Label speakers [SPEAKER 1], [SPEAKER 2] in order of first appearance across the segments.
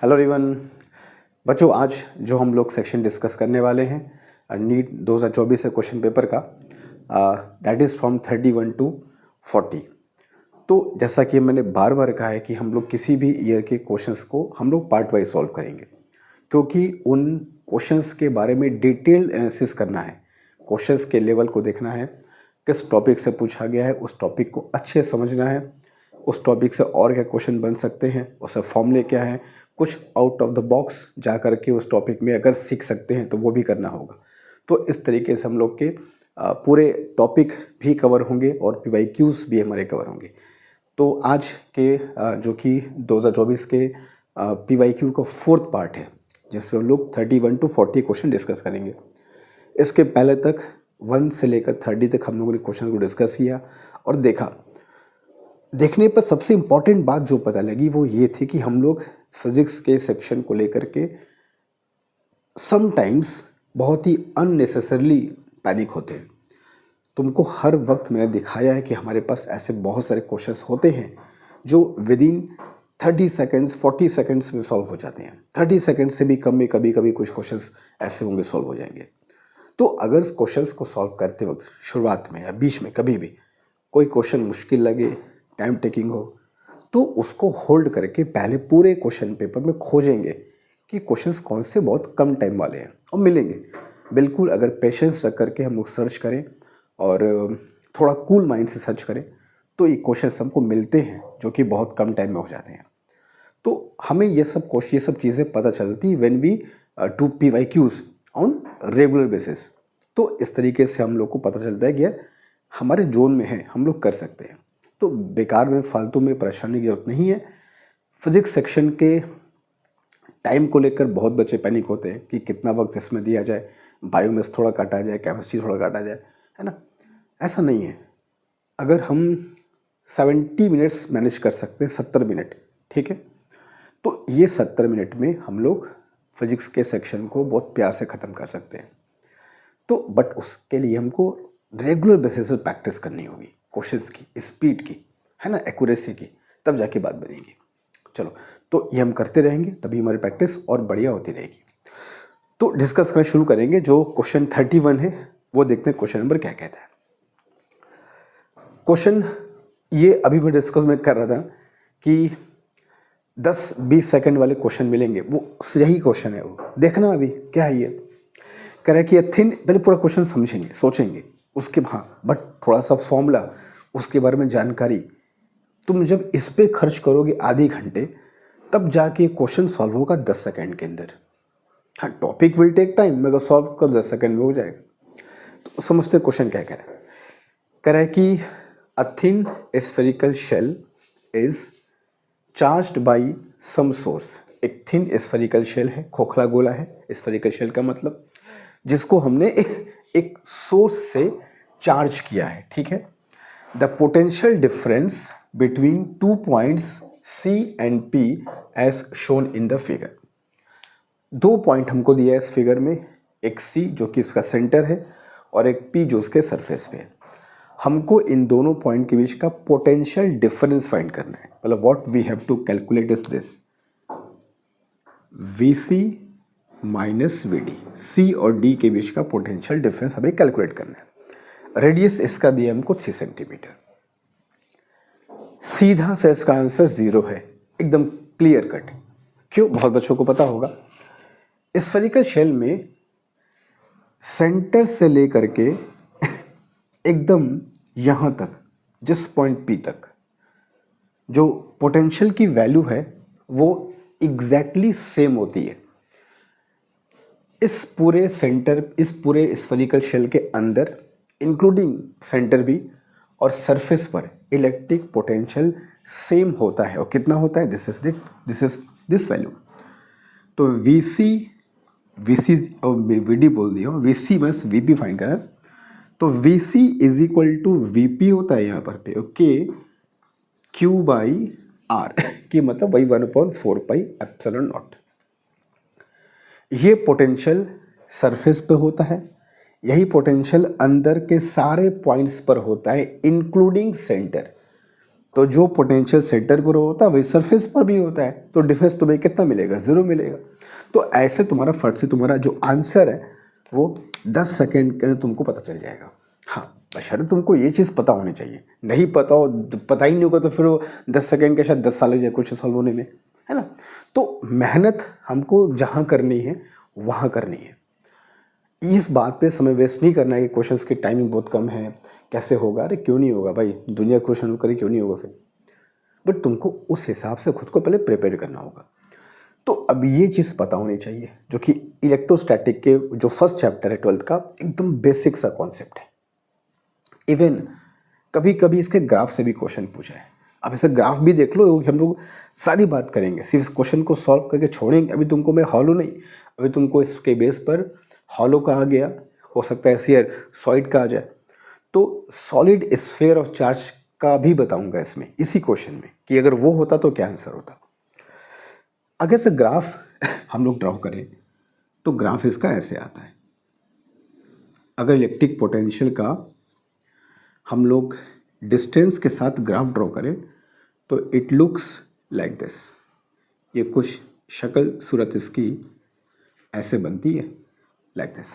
[SPEAKER 1] Hello everyone. बच्चों, आज जो हम लोग सेक्शन डिस्कस करने वाले हैं नीट 2024 से क्वेश्चन पेपर का, दैट इज़ फ्रॉम 31 to 40। तो जैसा कि मैंने बार बार कहा है कि हम लोग किसी भी ईयर के क्वेश्चंस को हम लोग पार्ट वाइज सॉल्व करेंगे, क्योंकि उन क्वेश्चंस के बारे में डिटेल एनालिसिस करना है, क्वेश्चंस के लेवल को देखना है, किस टॉपिक से पूछा गया है उस टॉपिक को अच्छे समझना है, उस टॉपिक से और क्या क्वेश्चन बन सकते हैं, उसका फॉर्मूले क्या है, कुछ आउट ऑफ द बॉक्स जा कर के उस टॉपिक में अगर सीख सकते हैं तो वो भी करना होगा। तो इस तरीके से हम लोग के पूरे टॉपिक भी कवर होंगे और PYQs भी हमारे कवर होंगे। तो आज के जो कि 2024 के PYQ का 4th पार्ट है, जिसमें हम लोग 31 to 40 क्वेश्चन डिस्कस करेंगे। इसके पहले तक 1 से लेकर 30 तक हम लोगों ने क्वेश्चन को डिस्कस किया और देखने पर सबसे इम्पॉर्टेंट बात जो पता लगी वो ये थी कि हम लोग फिज़िक्स के सेक्शन को लेकर के समटाइम्स बहुत ही अननेसेसरली पैनिक होते हैं। तुमको हर वक्त मैंने दिखाया है कि हमारे पास ऐसे बहुत सारे क्वेश्चंस होते हैं जो विदिन 30 सेकंड्स 40 सेकंड्स में सॉल्व हो जाते हैं। 30 सेकंड से भी कम में कभी कभी कुछ क्वेश्चंस ऐसे होंगे सॉल्व हो जाएंगे। तो अगर क्वेश्चंस को सॉल्व करते वक्त शुरुआत में या बीच में कभी भी कोई क्वेश्चन मुश्किल लगे, टाइम टेकिंग हो, तो उसको होल्ड करके पहले पूरे क्वेश्चन पेपर में खोजेंगे कि क्वेश्चंस कौन से बहुत कम टाइम वाले हैं और मिलेंगे। बिल्कुल अगर पेशेंस रख करके हम लोग सर्च करें और थोड़ा कूल माइंड से सर्च करें तो ये क्वेश्चंस हमको मिलते हैं जो कि बहुत कम टाइम में हो जाते हैं। तो हमें ये सब चीज़ें पता चलती when we do PYQs on regular basis. तो इस तरीके से हम लोग को पता चलता है कि यार हमारे जोन में है, हम लोग कर सकते हैं। तो बेकार में फालतू में परेशानी की जरूरत नहीं है। फिजिक्स सेक्शन के टाइम को लेकर बहुत बच्चे पैनिक होते हैं कि कितना वक्त इसमें दिया जाए, बायो में थोड़ा काटा जाए, केमिस्ट्री थोड़ा काटा जाए, है ना। ऐसा नहीं है। अगर हम 70 मिनट्स मैनेज कर सकते हैं, 70 मिनट, ठीक है, तो ये 70 मिनट में हम लोग फिजिक्स के सेक्शन को बहुत प्यार से ख़त्म कर सकते हैं। तो बट उसके लिए हमको रेगुलर बेसिस पर प्रैक्टिस करनी होगी, क्वेश्चंस की, स्पीड की, है ना, एक्यूरेसी की, तब जाके बात बनेगी। चलो, तो ये हम करते रहेंगे तभी हमारी प्रैक्टिस और बढ़िया होती रहेगी। तो डिस्कस करना शुरू करेंगे। जो क्वेश्चन 31 है वो देखते हैं क्वेश्चन नंबर क्या कहता है। क्वेश्चन ये अभी मैं डिस्कस में कर रहा था कि 10-20 सेकंड वाले क्वेश्चन मिलेंगे, वो यही क्वेश्चन है। वो देखना अभी क्या है। ये कह रहा है कि थिन, पहले पूरा क्वेश्चन समझेंगे, सोचेंगे, उसके बट थोड़ा सा फॉर्मूला, उसके बारे में जानकारी तुम जब इस पे खर्च करोगे आधे घंटे, तब जाके क्वेश्चन सॉल्व होगा 10 सेकंड के अंदर। हाँ, टॉपिक विल टेक टाइम, मगर सॉल्व कर 10 सेकंड में हो जाएगा। तो समझते क्वेश्चन क्या कह रहा है। कह रहा है कि a thin spherical shell is charged by some source. एक थिन स्फेरिकल शेल है, खोखला गोला है। स्फेरिकल शेल का मतलब जिसको हमने एक सोर्स से चार्ज किया है, ठीक है। The potential difference between 2 points C and P as shown in the figure. 2 point हमको दिया है इस फिगर में, एक C जो कि इसका सेंटर है और एक P जो उसके सरफेस पे है। हमको इन दोनों पॉइंट के बीच का पोटेंशियल डिफरेंस फाइंड करना है। मतलब what we have to calculate is this, VC minus VD, C और D के बीच का पोटेंशियल डिफरेंस हमें कैलकुलेट करना है। रेडियस इसका दिया हमको 3 सेंटीमीटर। सीधा से इसका आंसर 0 है, एकदम क्लियर कट। क्यों? बहुत बच्चों को पता होगा, स्फेरिकल शेल में सेंटर से लेकर के एकदम यहां तक, जिस पॉइंट P तक जो पोटेंशियल की वैल्यू है वो एग्जैक्टली सेम होती है। इस पूरे स्फेरिकल शेल के अंदर, इंक्लूडिंग सेंटर भी और सरफेस पर, इलेक्ट्रिक पोटेंशियल सेम होता है। और कितना होता है? This is this value. तो VC और VD बोल दिया, VC बस VP फाइंड करना। तो VC is equal to VP होता है यहाँ पर पे, ओके, Q/R की मतलब वही 1/4 पाई एप्सिलॉन नॉट। ये पोटेंशियल सरफेस पे होता है, यही पोटेंशियल अंदर के सारे पॉइंट्स पर होता है इंक्लूडिंग सेंटर। तो जो पोटेंशियल सेंटर पर होता है वही सरफेस पर भी होता है, तो डिफरेंस तुम्हें कितना मिलेगा, 0 मिलेगा। तो ऐसे तुम्हारा फट से तुम्हारा जो आंसर है वो 10 सेकेंड के अंदर तुमको पता चल जाएगा। हाँ, बशर्ते तुमको ये चीज़ पता होनी चाहिए, नहीं पता हो, पता ही नहीं होगा तो फिर वो 10 सेकेंड के शायद 10 साल लग जाए क्वेश्चन सॉल्व होने में, है ना। तो मेहनत हमको जहाँ करनी है वहाँ करनी है। इस बात पे समय वेस्ट नहीं करना है कि क्वेश्चंस की टाइमिंग बहुत कम है, कैसे होगा। अरे क्यों नहीं होगा भाई, दुनिया क्वेश्चन करे क्यों नहीं होगा फिर। बट तुमको उस हिसाब से खुद को पहले प्रिपेयर करना होगा। तो अब ये चीज़ पता होनी चाहिए जो कि इलेक्ट्रोस्टैटिक के जो फर्स्ट चैप्टर है 12th का, एकदम बेसिक सा कॉन्सेप्ट है। इवन कभी कभी इसके ग्राफ से भी क्वेश्चन पूछा है। अब इसे ग्राफ भी देख लो, हम लोग सारी बात करेंगे, सिर्फ इस क्वेश्चन को सॉल्व करके छोड़ेंगे। अभी तुमको मैं हॉलो नहीं, अभी तुमको इसके बेस पर हॉलो का आ गया, हो सकता है स्फीयर सॉलिड का आ जाए, तो सॉलिड स्फीयर ऑफ चार्ज का भी बताऊंगा इसमें, इसी क्वेश्चन में, कि अगर वो होता तो क्या आंसर होता। अगर से ग्राफ हम लोग ड्रॉ करें तो ग्राफ इसका ऐसे आता है। अगर इलेक्ट्रिक पोटेंशियल का हम लोग डिस्टेंस के साथ ग्राफ ड्रॉ करें तो इट लुक्स लाइक दिस। ये कुछ शक्ल सूरत इसकी ऐसे बनती है, लाइक दिस।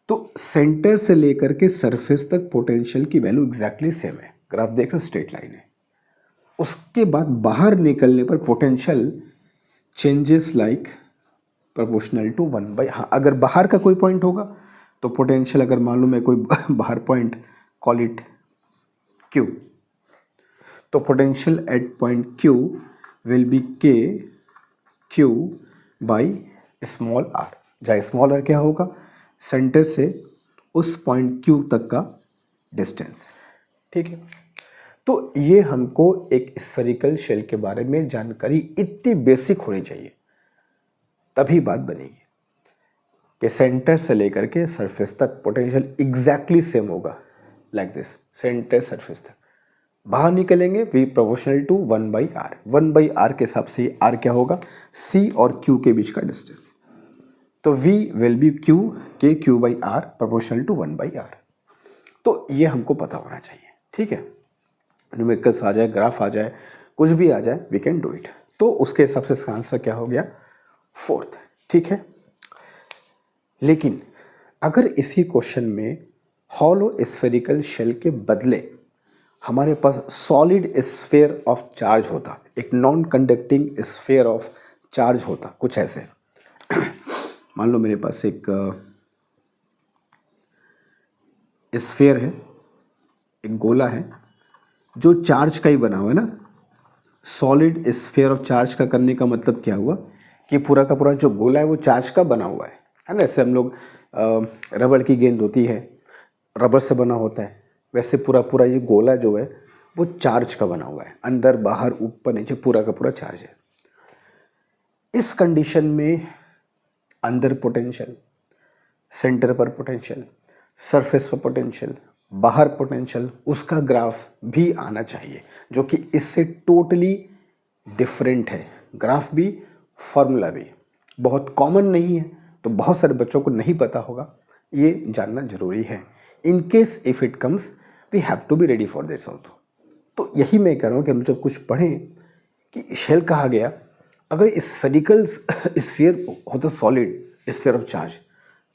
[SPEAKER 1] तो सेंटर से लेकर के सरफेस तक पोटेंशियल की वैल्यू एग्जैक्टली सेम है। ग्राफ देख रहे हो, स्ट्रेट लाइन है। उसके बाद बाहर निकलने पर potential changes like proportional to 1/, हाँ, अगर बाहर का कोई पॉइंट होगा तो पोटेंशियल, अगर मालूम है कोई बाहर पॉइंट, कॉल इट Q, तो potential at point Q will B Q by small r, जहाँ स्मॉल r क्या होगा, सेंटर से उस पॉइंट Q तक का डिस्टेंस। ठीक है, तो ये हमको एक स्फेरिकल शेल के बारे में जानकारी इतनी बेसिक होनी चाहिए, तभी बात बनेगी कि सेंटर से लेकर के सरफेस तक पोटेंशियल एग्जैक्टली सेम होगा, लाइक दिस, सेंटर सरफेस तक। बाहर निकलेंगे V proportional to 1/r, 1/r के हिसाब से r क्या होगा, c और q के बीच का डिस्टेंस, तो v विल बी q के q/r प्रोपोर्शनल टू 1/r। तो ये हमको पता होना चाहिए। ठीक है, न्यूमेरिकल्स आ जाए, ग्राफ आ जाए, कुछ भी आ जाए, वी कैन डू इट। तो उसके हिसाब से इसका आंसर क्या हो गया, 4th। ठीक है, लेकिन अगर इसी क्वेश्चन में हॉलो स्फेरिकल शेल के बदले हमारे पास सॉलिड स्फीयर ऑफ चार्ज होता, एक non conducting sphere of charge होता, कुछ ऐसे मान लो मेरे पास एक स्फीयर है, एक गोला है जो चार्ज का ही बना हुआ है ना। सॉलिड स्फीयर ऑफ चार्ज का करने का मतलब क्या हुआ कि पूरा का पूरा जो गोला है वो चार्ज का बना हुआ है ना। ऐसे हम लोग रबड़ की गेंद होती है, रबड़ से बना होता है, वैसे पूरा पूरा ये गोला जो है वो चार्ज का बना हुआ है, अंदर बाहर ऊपर नीचे पूरा का पूरा चार्ज है। इस कंडीशन में अंदर पोटेंशियल, सेंटर पर पोटेंशियल, सरफेस पर पोटेंशियल, बाहर पोटेंशियल, उसका ग्राफ भी आना चाहिए, जो कि इससे टोटली डिफरेंट है। ग्राफ भी, फॉर्मूला भी बहुत कॉमन नहीं है, तो बहुत सारे बच्चों को नहीं पता होगा, ये जानना जरूरी है। In case if it comes we have to be ready for that also. तो यही मैं कह रहा हूँ कि हम जब कुछ पढ़ें कि शेल कहा गया, अगर स्फेरिकल स्फीयर होता सॉलिड स्फीयर ऑफ चार्ज,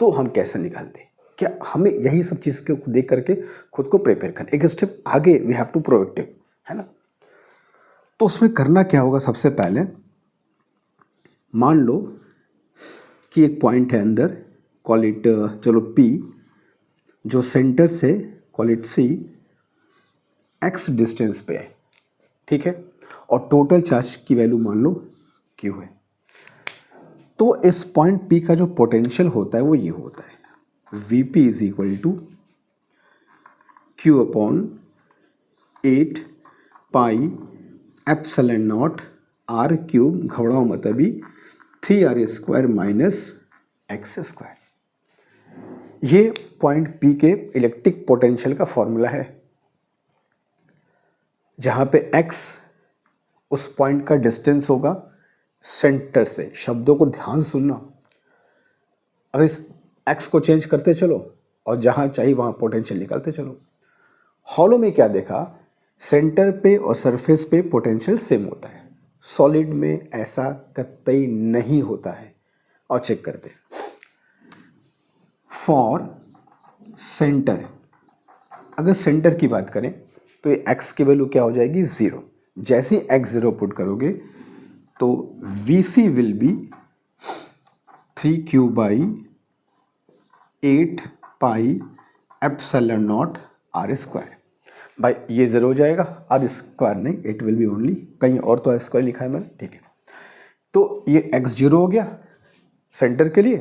[SPEAKER 1] तो हम कैसे निकालते, क्या हमें यही सब चीज़ को देख करके खुद को प्रिपेयर करना, एक स्टेप आगे वी हैव टू प्रोएक्टिव, है ना। तो उसमें करना क्या होगा, सबसे पहले मान लो कि एक पॉइंट है अंदर, कॉल इट चलो P, जो सेंटर से call it C, x distance पे है। ठीक है, और टोटल चार्ज की वैल्यू मान लो Q है। तो इस पॉइंट P का जो पोटेंशियल होता है वो ये होता है, Vp is equal to Q upon 8 pi epsilon naught r cube, घबराओ मत अभी, 3r² माइनस x²। ये पॉइंट P के इलेक्ट्रिक पोटेंशियल का फॉर्मूला है, जहाँ पे x उस पॉइंट का डिस्टेंस होगा सेंटर से। शब्दों को ध्यान सुनना, अब इस x को चेंज करते चलो और जहाँ चाहिए वहाँ पोटेंशियल निकालते चलो। हॉलो में क्या देखा सेंटर पे और सरफेस पे पोटेंशियल सेम होता है। सॉलिड में ऐसा कतई नहीं होता है। और चेक करते हैं फॉर सेंटर, अगर सेंटर की बात करें तो ये x की वैल्यू क्या हो जाएगी 0। जैसे ही x 0 पुट करोगे तो VC will be 3Q by 8 pi epsilon naught R square. भाई ये 0 हो जाएगा, R स्क्वायर नहीं, इट विल बी ओनली, कहीं और तो R स्क्वायर लिखा है मैंने, ठीक है। तो ये x 0 हो गया सेंटर के लिए,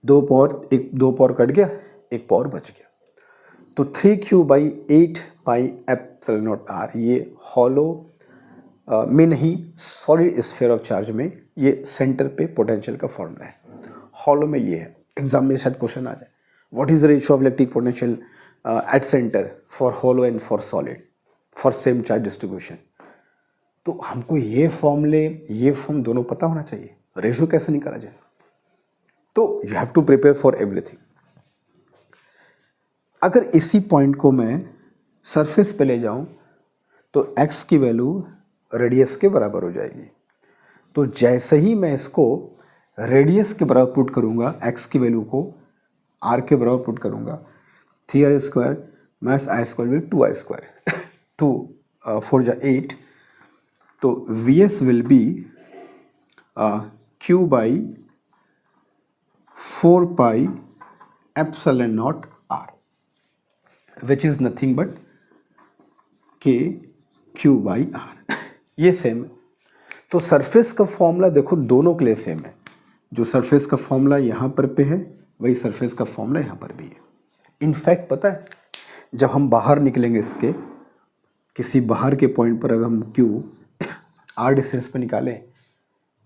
[SPEAKER 1] 2 पावर कट गया, 1 पावर बच गया। तो 3Q by 8 pi epsilon naught R, ये हॉलो में नहीं, सॉलिड स्फीयर ऑफ चार्ज में ये सेंटर पे पोटेंशियल का फॉर्मूला है। हॉलो में ये है, एग्जाम में शायद क्वेश्चन आ जाए, what is the ratio of electric potential at centre for hollow and for solid for same charge distribution. तो हमको ये फॉर्मूले, ये फॉर्म दोनों पता होना चाहिए, रेशियो कैसे निकाला जाए। तो you have to prepare for everything. अगर इसी पॉइंट को मैं सरफेस पे ले जाऊं तो x की वैल्यू रेडियस के बराबर हो जाएगी। तो जैसे ही मैं इसको रेडियस के बराबर पुट करूंगा, x की वैल्यू को r के बराबर पुट करूंगा, 3r square minus I square will 2i square, 2 4 जा 8, तो Vs will be Q by 4 pi epsilon naught R, which is nothing but KQ by R। ये सेम है। तो सरफेस का फॉर्मूला देखो दोनों के लिए सेम है। जो सरफेस का फॉर्मूला यहाँ पर पे है वही सरफेस का फॉर्मूला यहाँ पर भी है। इनफैक्ट पता है, जब हम बाहर निकलेंगे इसके, किसी बाहर के पॉइंट पर अगर हम Q R डिस्टेंस पर निकालें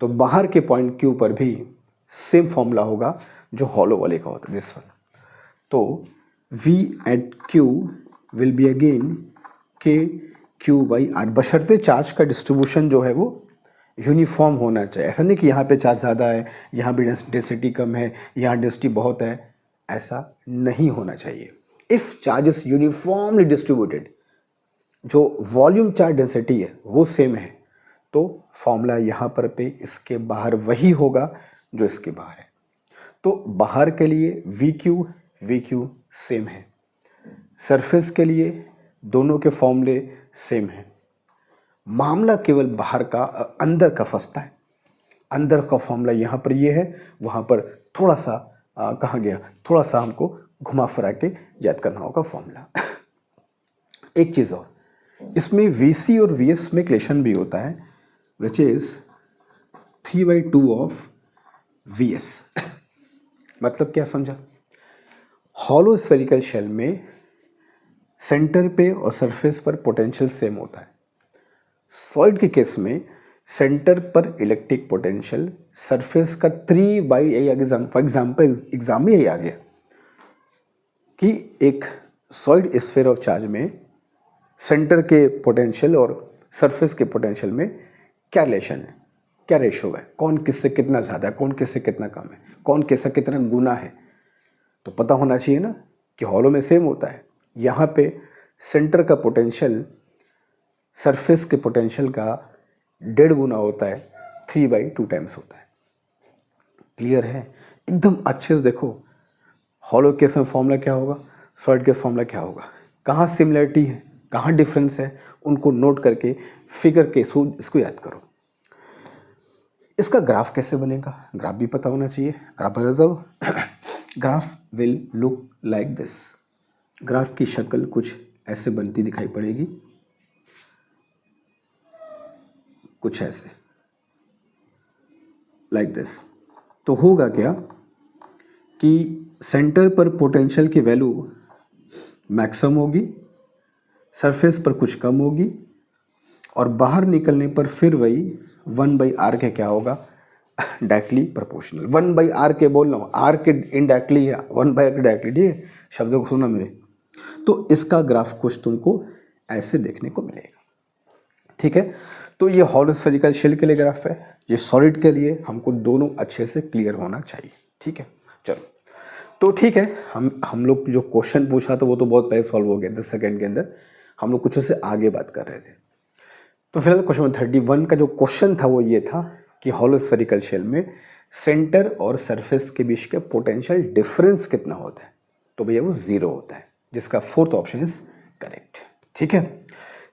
[SPEAKER 1] तो बाहर के पॉइंट Q पर भी सेम फॉर्मूला होगा जो हॉलो वाले का होता है, दिस वन। तो V at Q will be again KQ by R, बशर्ते चार्ज का डिस्ट्रीब्यूशन जो है वो यूनिफॉर्म होना चाहिए। ऐसा नहीं कि यहाँ पे चार्ज ज़्यादा है, यहाँ पे डेंसिटी कम है, यहाँ डेंसिटी बहुत है, ऐसा नहीं होना चाहिए। If charge is uniformly distributed, जो वॉल्यूम चार्ज डेंसिटी है वो सेम है, तो फॉर्मूला यहाँ पर पे इसके बाहर वही होगा जो इसके बाहर है। तो बाहर के लिए VQ सेम है, सरफेस के लिए दोनों के फॉर्मूले सेम हैं। मामला केवल बाहर का, अंदर का फंसता है। अंदर का फॉर्मूला यहाँ पर ये है, वहाँ पर थोड़ा सा कहाँ गया, थोड़ा सा हमको घुमा फिरा के याद करना होगा फॉर्मूला। एक चीज़ और, इसमें VC और VS में इक्वेशन भी होता है, विच इज 3/2 ऑफ VS। मतलब क्या समझा? हॉलो स्फेरिकल शेल में सेंटर पे और सरफेस पर पोटेंशियल सेम होता है। सॉलिड के केस में सेंटर पर इलेक्ट्रिक पोटेंशियल, सरफेस का 3/8। फॉर एग्जाम्पल एग्जाम में यही आ गया कि एक सॉलिड स्फीयर ऑफ चार्ज में सेंटर के पोटेंशियल और सरफेस के पोटेंशियल में क्या रिलेशन है, क्या रेशो है, कौन किससे कितना ज़्यादा है, कौन किससे कितना कम है, कौन किससे कितना गुना है। तो पता होना चाहिए ना कि हॉलो में सेम होता है। यहाँ पे सेंटर का पोटेंशियल सरफेस के पोटेंशियल का 1.5 गुना होता है, 3/2 टाइम्स होता है। क्लियर है? एकदम अच्छे से देखो हॉलो केस में फॉर्मूला क्या होगा, सॉलिड के फॉर्मूला क्या होगा, कहाँ सिमिलरिटी है, कहाँ डिफरेंस है, उनको नोट करके फिगर के थ्रू इसको याद करो। इसका ग्राफ कैसे बनेगा, ग्राफ भी पता होना चाहिए। ग्राफ बता दो। Graph will look like this. Graph की शक्ल कुछ ऐसे बनती दिखाई पड़ेगी, कुछ ऐसे, लाइक दिस। तो होगा क्या कि सेंटर पर पोटेंशियल की वैल्यू मैक्सिमम होगी, सरफेस पर कुछ कम होगी, और बाहर निकलने पर फिर वही 1/r के क्या होगा, डायरेक्टली प्रोपोर्शनल। 1/r के बोल रहा हूँ, r के इनडायरेक्टली है, 1/r के डायरेक्टली, ठीक है, शब्दों को सुना मेरे। तो इसका ग्राफ कुछ तुमको ऐसे देखने को मिलेगा, ठीक है। तो ये हॉलो स्फेरिकल शेल के लिए ग्राफ है, ये सॉलिड के लिए, हमको दोनों अच्छे से क्लियर होना चाहिए, ठीक है। चलो तो ठीक है, हम लोग जो क्वेश्चन पूछा था वो तो बहुत पहले सॉल्व हो गया 10 सेकेंड के अंदर। हम लोग कुछ उससे आगे बात कर रहे थे। तो फिलहाल क्वेश्चन 31 का जो क्वेश्चन था वो ये था कि हॉलो स्फेरिकल शेल में सेंटर और सरफेस के बीच का पोटेंशियल डिफरेंस कितना होता है। तो भैया वो 0 होता है, जिसका फोर्थ ऑप्शन इज करेक्ट। ठीक है,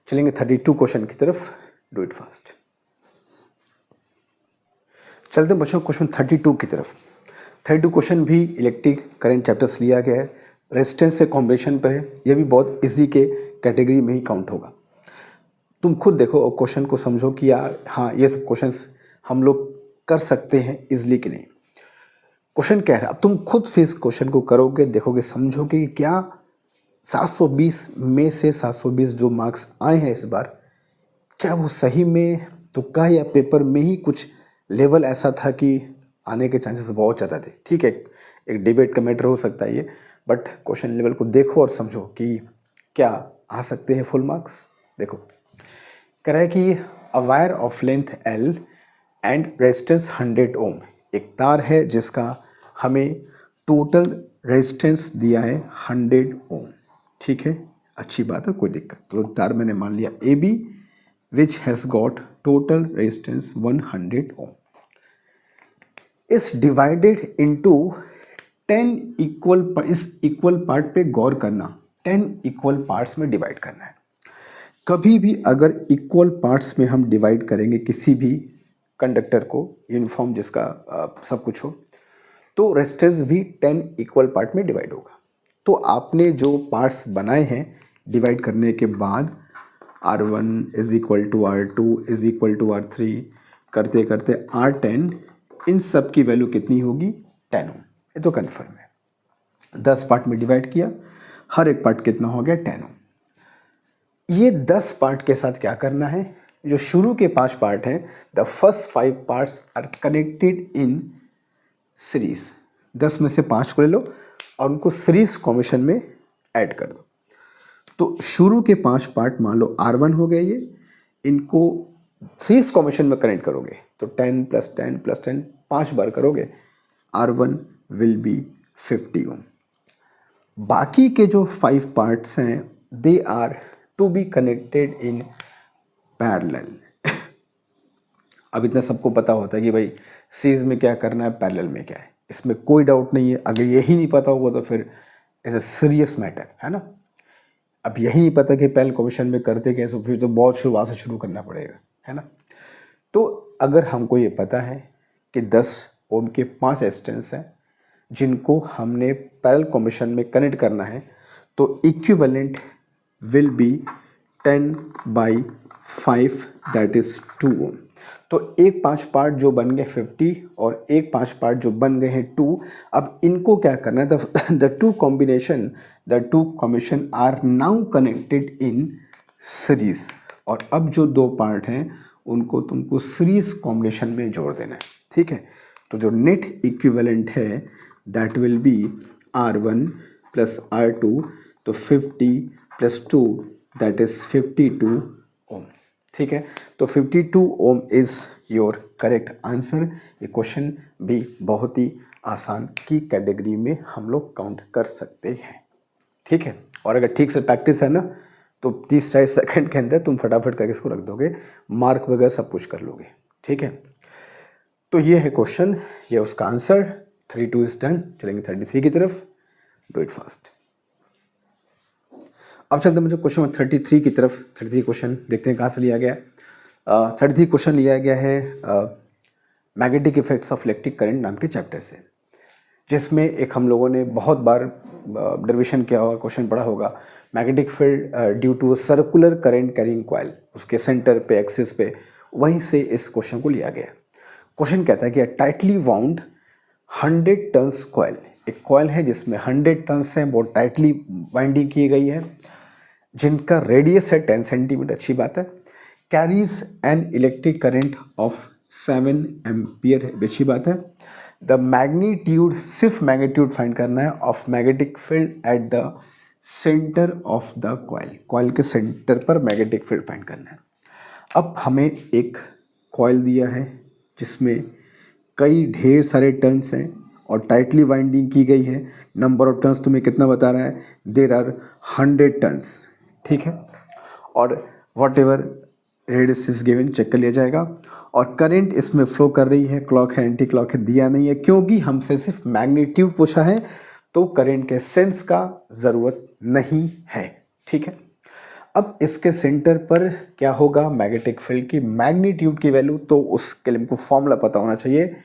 [SPEAKER 1] चलेंगे 32 क्वेश्चन की तरफ। Do it fast. चलते हैं बच्चों क्वेश्चन 32 की तरफ। 32 क्वेश्चन भी इलेक्ट्रिक करंट चैप्टर से लिया गया है, रेजिस्टेंस से कॉम्बिनेशन पर है। यह भी बहुत इजी के कैटेगरी में ही काउंट होगा। तुम खुद देखो और क्वेश्चन को समझो कि यार हाँ ये सब क्वेश्चंस हम लोग कर सकते हैं इजली कि नहीं। क्वेश्चन क्या है, अब तुम खुद फिर इस क्वेश्चन को करोगे, देखोगे, समझोगे कि क्या 720 में से 720 जो मार्क्स आए हैं इस बार, क्या वो सही में तुक्का या पेपर में ही कुछ लेवल ऐसा था कि आने के चांसेस बहुत ज़्यादा थे। ठीक है, एक डिबेट का मैटर हो सकता है ये, बट क्वेश्चन लेवल को देखो और समझो कि क्या आ सकते हैं फुल मार्क्स। देखो कह रहा है कि a wire of length L and resistance 100 ओम, एक तार है जिसका हमें टोटल रेजिस्टेंस दिया है 100 ओम। ठीक है, अच्छी बात है, कोई दिक्कत। तो तार मैंने मान लिया AB which has got total resistance 100 ohm is divided into 10 equal, इस इक्वल पार्ट पे गौर करना, 10 इक्वल पार्ट्स में डिवाइड करना है। कभी भी अगर इक्वल पार्ट्स में हम डिवाइड करेंगे किसी भी कंडक्टर को, यूनिफॉर्म जिसका सब कुछ हो, तो रेजिस्टेंस भी 10 इक्वल पार्ट में डिवाइड होगा। तो आपने जो पार्ट्स बनाए हैं डिवाइड करने के बाद R1 is equal to R2 is equal to R3 करते करते R10, इन सब की वैल्यू कितनी होगी, 10 ओम। ये तो कन्फर्म है। 10 पार्ट में डिवाइड किया, हर एक पार्ट कितना हो गया, 10 ओम। ये 10 पार्ट के साथ क्या करना है, जो शुरू के 5 पार्ट हैं, the first 5 parts are connected in series. 10 में से 5 को ले लो और उनको सीरीज कॉम्बिनेशन में ऐड कर दो। तो शुरू के 5 पार्ट मान लो R1 हो गए, ये इनको सीरीज कॉम्बिनेशन में कनेक्ट करोगे तो 10 + 10 + 10 5 बार करोगे, R1 विल बी 50 ओम। बाकी के जो 5 पार्ट्स हैं they are to be connected in parallel. अब इतना सबको पता होता है कि भाई सीरीज में क्या करना है, पैरेलल में क्या है, इसमें कोई डाउट नहीं है। अगर यही नहीं पता होगा तो फिर इज अ सीरियस मैटर, है ना। अब यही नहीं पता कि पैरेलल कॉम्बिनेशन में करते कैसे, फिर तो बहुत शुरुआत से शुरू करना पड़ेगा, है ना। तो अगर हमको ये पता है कि 10 ओम के 5 रेजिस्टेंस हैं जिनको हमने पैरेलल कॉम्बिनेशन में कनेक्ट करना है, तो equivalent will be 10/5 that is 2 ओम। तो एक 5 पार्ट जो बन गए 50 और एक 5 पार्ट जो बन गए हैं 2, अब इनको क्या करना है, the two combination are now connected in series. और अब जो 2 पार्ट हैं उनको तुमको सीरीज कॉम्बिनेशन में जोड़ देना है। ठीक है, तो जो नेट इक्विवेलेंट है that will be R1 + R2, तो 50 + 2 दैट इज 52 ओम। ठीक है, तो 52 ओम इज योर करेक्ट आंसर। ये क्वेश्चन भी बहुत ही आसान की कैटेगरी में हम लोग काउंट कर सकते हैं। ठीक है, और अगर ठीक से प्रैक्टिस है ना तो 30-40 सेकंड के अंदर तुम फटाफट करके इसको रख दोगे, मार्क वगैरह सब कुछ कर लोगे। ठीक है, तो ये है क्वेश्चन, ये उसका आंसर। 32 is done. चलेंगे 33 की तरफ। Do it fast. अब चलते हैं मुझे क्वेश्चन नंबर 33 की तरफ। 33 क्वेश्चन देखते हैं कहाँ से लिया गया। 33 क्वेश्चन लिया गया है magnetic effects of electric current नाम के चैप्टर से, जिसमें एक हम लोगों ने बहुत बार डेरिवेशन किया होगा, क्वेश्चन पढ़ा होगा। Magnetic field due to circular current carrying coil, उसके सेंटर पे, एक्सिस पे, वहीं से इस क्वेश्चन को लिया गया। क्वेश्चन कहता है कि टाइटली वाउंड 100 टर्न्स कॉइल, एक कॉइल है जिसमें 100 टर्न्स हैं, बहुत टाइटली वाइंडिंग की गई है, जिनका रेडियस है 10 सेंटीमीटर। अच्छी बात है। Carries an electric current of 7 ampere है, अच्छी बात है। द मैग्नीट्यूड, सिर्फ मैग्नीट्यूड फाइंड करना है, of magnetic field at the centre of the coil, coil के सेंटर पर मैग्नेटिक फील्ड फाइंड करना है। अब हमें एक कॉइल दिया है जिसमें कई ढेर सारे टर्न्स हैं और टाइटली वाइंडिंग की गई है। नंबर ऑफ टर्न्स तुम्हें कितना बता रहा है, देयर आर 100 टर्न्स। ठीक है, और whatever radius is given check कर लिया जाएगा। और करंट इसमें फ्लो कर रही है, क्लॉक है, एंटी क्लॉक है, दिया नहीं है, क्योंकि हमसे सिर्फ मैग्नीट्यूड पूछा है तो करंट के सेंस का ज़रूरत नहीं है। ठीक है, अब इसके सेंटर पर क्या होगा, मैग्नेटिक फील्ड की मैग्नीट्यूड की वैल्यू, तो उसके लिए हमको फॉर्मूला पता होना चाहिए,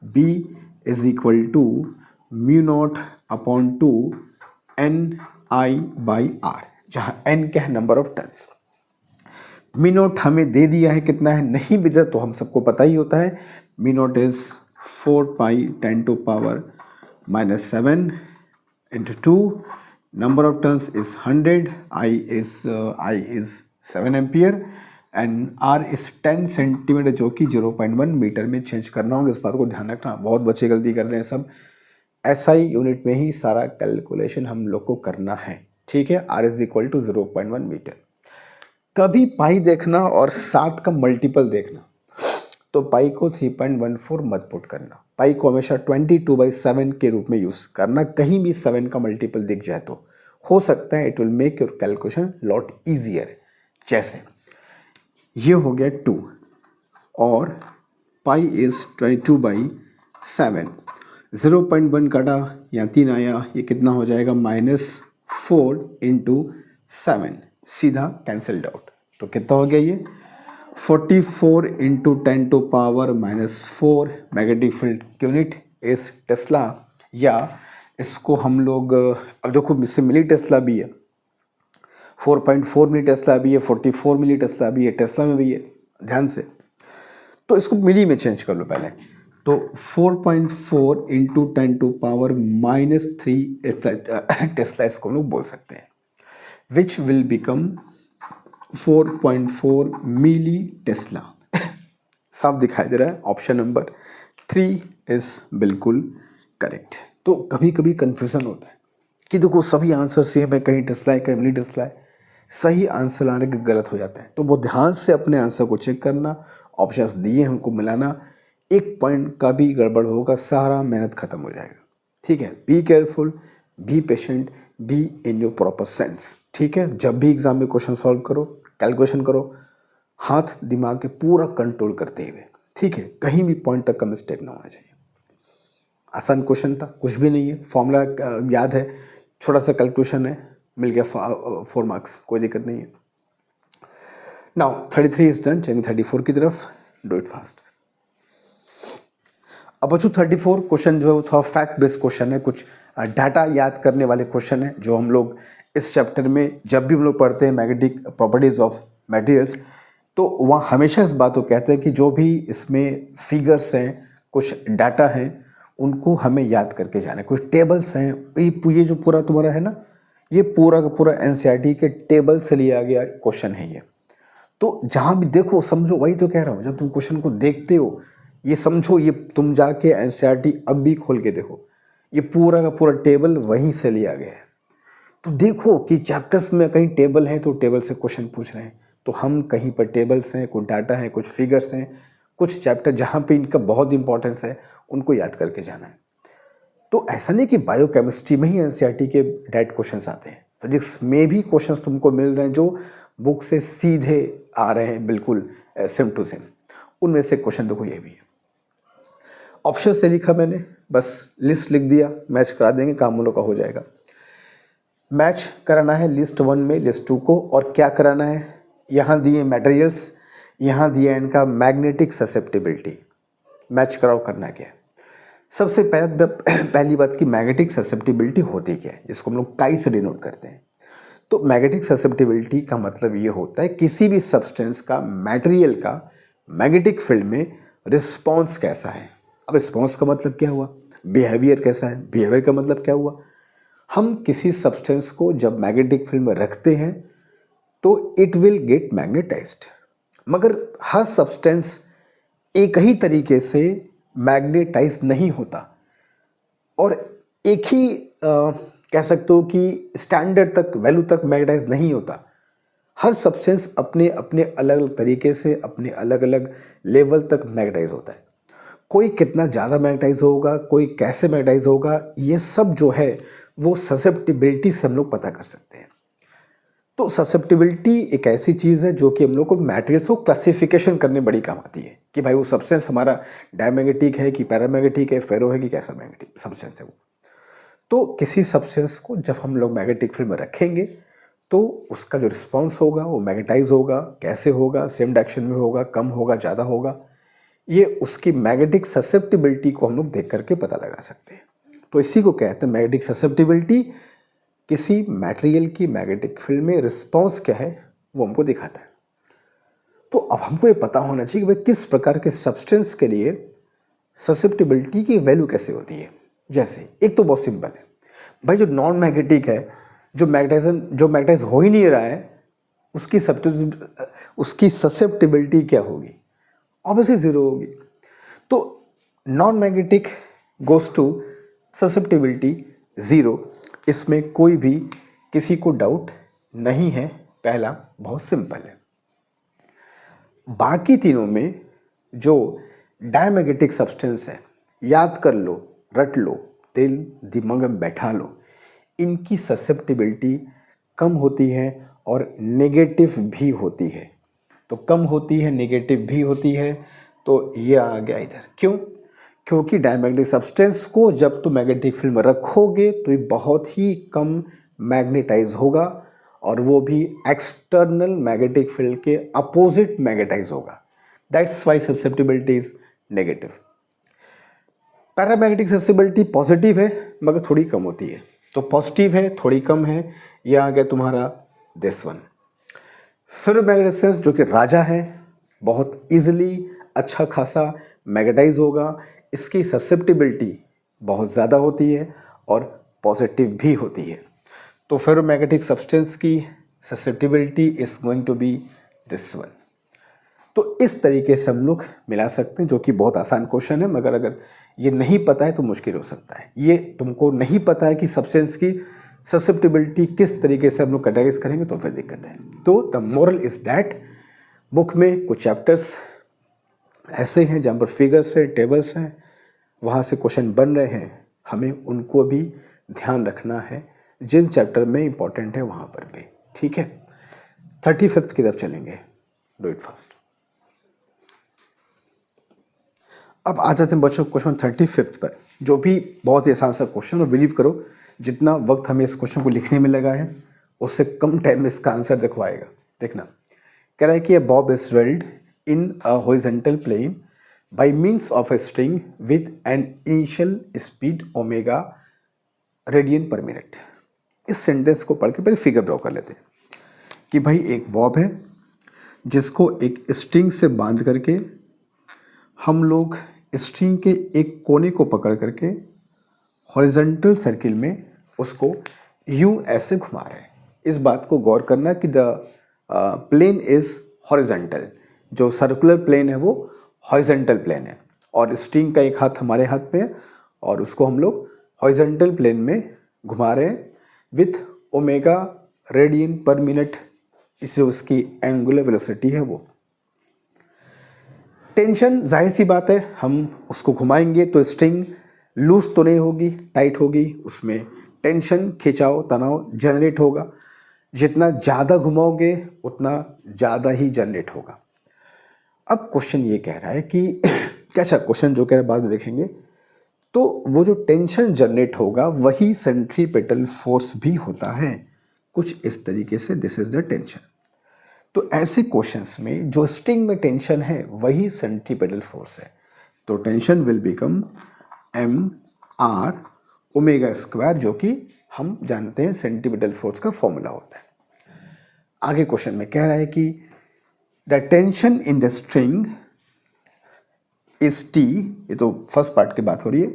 [SPEAKER 1] B is equal to mu naught upon 2 NI/R, जहाँ N क्या है, number of turns. Mu naught हमें दे दिया है, कितना है नहीं भी दिया तो हम सबको पता ही होता है, me not is 4 pi 10⁻⁻7 into 2, number of turns is 100, I is 7 ampere and R is 10 centimetre, जो कि 0.1 मीटर में चेंज करना होगा। इस बात को ध्यान रखना, बहुत बच्चे गलती कर रहे हैं सब, SI यूनिट में ही सारा कैलकुलेशन हम लोग को करना है। ठीक है, R is equal to 0.1 metre. कभी पाई देखना और 7 का मल्टीपल देखना, तो पाई को 3.14 मत पुट करना, पाई को हमेशा 22/7 के रूप में यूज़ करना। कहीं भी 7 का मल्टीपल दिख जाए तो हो सकता है it will make your calculation lot easier. जैसे ये हो गया 2 और पाई इज 22/7, 0.1 काटा यहाँ 3 आया, ये कितना हो जाएगा -4 × 7, सीधा कैंसल्ड आउट। तो कितना हो गया ये 44 × 10⁻⁻4 मैग्नेटिक फील्ड यूनिट इस टेस्ला, या इसको हम लोग अब देखो इससे मिली टेस्ला भी है, 4.4 मिली टेस्ला भी है, 44 मिली टेस्ला भी है, टेस्ला में भी है, ध्यान से। तो इसको मिली में चेंज कर लो पहले, तो 4.4 × 10⁻³ टेस्ला इसको हम लोग बोल सकते हैं, which will become 4.4 milli tesla. साफ दिखाई दे रहा है, ऑप्शन नंबर 3 इज बिल्कुल करेक्ट। तो कभी कभी कंफ्यूजन होता है कि देखो सभी आंसर सेम है, कहीं टेस्ला है कहीं मिली टेस्ला है, सही आंसर लाने के गलत हो जाता है। तो वो ध्यान से अपने आंसर को चेक करना, ऑप्शंस दिए हैं उनको मिलाना, एक पॉइंट का भी गड़बड़ होगा सारा मेहनत खत्म हो जाएगा। ठीक है, be careful, be patient, be in your proper sense. ठीक है, जब भी एग्जाम में क्वेश्चन सॉल्व करो, कैलकुलेशन करो, हाथ दिमाग के पूरा कंट्रोल करते हुए। ठीक है, कहीं भी पॉइंट तक का मिस्टेक ना होना चाहिए। आसान क्वेश्चन था, कुछ भी नहीं है, फॉर्मूला याद है, छोटा सा कैलकुलेशन है, मिल गया 4 मार्क्स, कोई दिक्कत नहीं है। नाउ 33 इज डन, चलेंगे 34 की तरफ, डू इट फास्ट। अब बच्चों 34 क्वेश्चन जो है थोड़ा फैक्ट बेस्ड क्वेश्चन है, कुछ डाटा याद करने वाले क्वेश्चन है, जो हम लोग इस चैप्टर में जब भी हम लोग पढ़ते हैं मैग्नेटिक प्रॉपर्टीज ऑफ मटेरियल्स, तो वहाँ हमेशा इस बात को कहते हैं कि जो भी इसमें फिगर्स हैं, कुछ डाटा हैं, उनको हमें याद करके जाना है। कुछ टेबल्स हैं, ये जो पूरा तुम्हारा है ना, ये पूरा का पूरा एनसीईआरटी के टेबल से लिया गया क्वेश्चन है ये। तो जहाँ भी देखो समझो, वही तो कह रहा हूँ, जब तुम क्वेश्चन को देखते हो ये समझो, ये तुम जाके एनसीईआरटी अब भी खोल के देखो, ये पूरा का पूरा टेबल वहीं से लिया गया है। तो देखो कि चैप्टर्स में कहीं टेबल है तो टेबल से क्वेश्चन पूछ रहे हैं, तो हम कहीं पर टेबल्स हैं, कुछ डाटा है, कुछ फिगर्स हैं, कुछ चैप्टर जहाँ पे इनका बहुत इंपॉर्टेंस है उनको याद करके जाना है। तो ऐसा नहीं कि बायोकेमिस्ट्री में ही एनसीईआरटी के डायरेक्ट क्वेश्चंस आते हैं, फिजिक्स में भी क्वेश्चंस तुमको मिल रहे हैं जो बुक से सीधे आ रहे हैं, बिल्कुल सेम टू सेम। उनमें से क्वेश्चन देखो ये भी है, ऑप्शन से लिखा मैंने, बस लिस्ट लिख दिया, मैच करा देंगे, काम उन लोग का हो जाएगा। मैच कराना है लिस्ट 1 में लिस्ट 2 को, और क्या कराना है, यहाँ दिए मटेरियल्स, यहाँ दिया इनका मैग्नेटिक ससेप्टिबिलिटी, मैच कराओ, करना क्या है। सबसे पहली बात की मैग्नेटिक ससेप्टिबिलिटी होती क्या है, जिसको हम लोग काई से डिनोट करते हैं। तो मैग्नेटिक ससेप्टिबिलिटी का मतलब ये होता है किसी भी सब्सटेंस का, मटेरियल का मैग्नेटिक फील्ड में रिस्पॉन्स कैसा है। अब रिस्पॉन्स का मतलब क्या हुआ, बिहेवियर कैसा है, बिहेवियर का मतलब क्या हुआ, हम किसी सब्सटेंस को जब मैग्नेटिक फील्ड में रखते हैं तो इट विल गेट मैग्नेटाइज्ड, मगर हर सब्सटेंस एक ही तरीके से मैग्नेटाइज नहीं होता, और एक ही कह सकते हो कि स्टैंडर्ड तक, वैल्यू तक मैग्नेटाइज नहीं होता। हर सब्सटेंस अपने अपने अलग अलग तरीके से, अपने अलग अलग लेवल तक मैग्नेटाइज होता है। कोई कितना ज़्यादा मैग्नेटाइज होगा, कोई कैसे मैग्नेटाइज होगा, ये सब जो है वो ससेप्टिबिलिटी से हम लोग पता कर सकते हैं। तो ससेप्टिबिलिटी एक ऐसी चीज़ है जो कि हम लोग को मटेरियल्स को क्लासिफिकेशन करने बड़ी काम आती है कि भाई वो सब्सटेंस हमारा डायमैग्नेटिक है कि पैरामैग्नेटिक है, फेरो है कि कैसा मैग्नेटिक सब्सटेंस है वो। तो किसी सब्सटेंस को जब हम लोग मैग्नेटिक फील्ड में रखेंगे तो उसका जो रिस्पॉन्स होगा वो मैग्नेटाइज होगा, कैसे होगा, सेम डायरेक्शन में होगा, कम होगा, ज़्यादा होगा, ये उसकी मैग्नेटिक ससेप्टिबिलिटी को हम लोग देख करके पता लगा सकते हैं। तो इसी को कहते हैं मैग्नेटिक ससेप्टिबिलिटी। किसी मटेरियल की मैग्नेटिक फील्ड में रिस्पॉन्स क्या है वो हमको दिखाता है। तो अब हमको ये पता होना चाहिए कि भाई किस प्रकार के सब्सटेंस के लिए ससेप्टिबिलिटी की वैल्यू कैसे होती है। जैसे एक तो बहुत सिंपल है भाई, जो नॉन मैग्नेटिक है, जो मैग्नेटाइज हो ही नहीं रहा है, उसकी ससेप्टिबिलिटी क्या होगी? ऑब्वियसली ज़ीरो होगी। तो non magnetic goes to susceptibility zero, इसमें कोई भी किसी को डाउट नहीं है। पहला बहुत सिंपल है। बाकी तीनों में जो डायमैग्नेटिक सब्सटेंस है, याद कर लो, रट लो, दिल दिमाग में बैठा लो, इनकी ससेप्टिबिलिटी कम होती है और नेगेटिव भी होती है। तो कम होती है, नेगेटिव भी होती है, तो ये आ गया इधर। क्यों? क्योंकि डायमैग्नेटिक सब्सटेंस को जब तुम मैग्नेटिक फील्ड में रखोगे तो ये बहुत ही कम मैग्नेटाइज होगा और वो भी एक्सटर्नल मैग्नेटिक फील्ड के अपोजिट मैग्नेटाइज होगा। That's why susceptibility is negative. Paramagnetic susceptibility positive है मगर थोड़ी कम होती है। तो पॉजिटिव है, थोड़ी कम है, ये आ गया तुम्हारा दिस वन। फेरोमैग्नेटिक सब्सटेंस जो कि राजा है, बहुत इजीली अच्छा खासा मैग्नेटाइज होगा, इसकी ससेप्टिबिलिटी बहुत ज़्यादा होती है और पॉजिटिव भी होती है। तो फेरोमैग्नेटिक सब्सटेंस की susceptibility is going to be this one. तो इस तरीके से हम लोग मिला सकते हैं, जो कि बहुत आसान क्वेश्चन है, मगर अगर ये नहीं पता है तो मुश्किल हो सकता है। ये तुमको नहीं पता है कि सब्सटेंस की ससेप्टिबिलिटी किस तरीके से हम लोग कैटेगराइज करेंगे तो फिर दिक्कत है। तो the moral is that book में कुछ चैप्टर्स ऐसे हैं जहाँ पर फिगर्स हैं, टेबल्स हैं, वहाँ से क्वेश्चन बन रहे हैं, हमें उनको भी ध्यान रखना है जिन चैप्टर में इंपॉर्टेंट है वहाँ पर भी। ठीक है, 35th की तरफ चलेंगे, डू इट फास्ट। अब आ जाते हैं बच्चों क्वेश्चन 35th पर, जो भी बहुत ही आसान सा क्वेश्चन, और बिलीव करो जितना वक्त हमें इस क्वेश्चन को लिखने में लगा है उससे कम टाइम में इसका आंसर दिखवाएगा। देखना, कह रहा है कि Bob is weld in a horizontal plane by means of a string with an initial speed omega radian per minute। इस सेंटेंस को पढ़ के पहले फिगर ड्रॉ कर लेते हैं कि भाई एक बॉब है जिसको एक स्ट्रिंग से बांध करके हम लोग स्ट्रिंग के एक कोने को पकड़ करके हॉरिजॉन्टल सर्किल में उसको यूं ऐसे घुमा रहे हैं। इस बात को गौर करना कि द प्लेन इज हॉरिजॉन्टल, जो सर्कुलर प्लेन है वो हॉरिजॉन्टल प्लेन है, और स्ट्रिंग का एक हाथ हमारे हाथ में है और उसको हम लोग हॉरिजॉन्टल प्लेन में घुमा रहे हैं विथ ओमेगा रेडियन पर मिनट, इससे उसकी एंगुलर वेलोसिटी है वो। टेंशन जाहिर सी बात है, हम उसको घुमाएंगे तो स्ट्रिंग लूज तो नहीं होगी, टाइट होगी, उसमें टेंशन, खिंचाव, तनाव जनरेट होगा। जितना ज़्यादा घुमाओगे उतना ज़्यादा ही जनरेट होगा। अब क्वेश्चन ये कह रहा है कि कैसा क्वेश्चन जो कह रहा है बाद में देखेंगे, तो वो जो टेंशन जनरेट होगा वही सेंट्रीपेटल फोर्स भी होता है, कुछ इस तरीके से, दिस इज द टेंशन। तो ऐसे क्वेश्चंस में जो स्ट्रिंग में टेंशन है वही सेंट्रीपेटल फोर्स है, तो tension will become mr omega square, जो कि हम जानते हैं सेंट्रीपेटल फोर्स का फॉर्मूला होता है। आगे क्वेश्चन में कह रहा है कि the tension in the string is t, ये तो फर्स्ट पार्ट की बात हो रही है।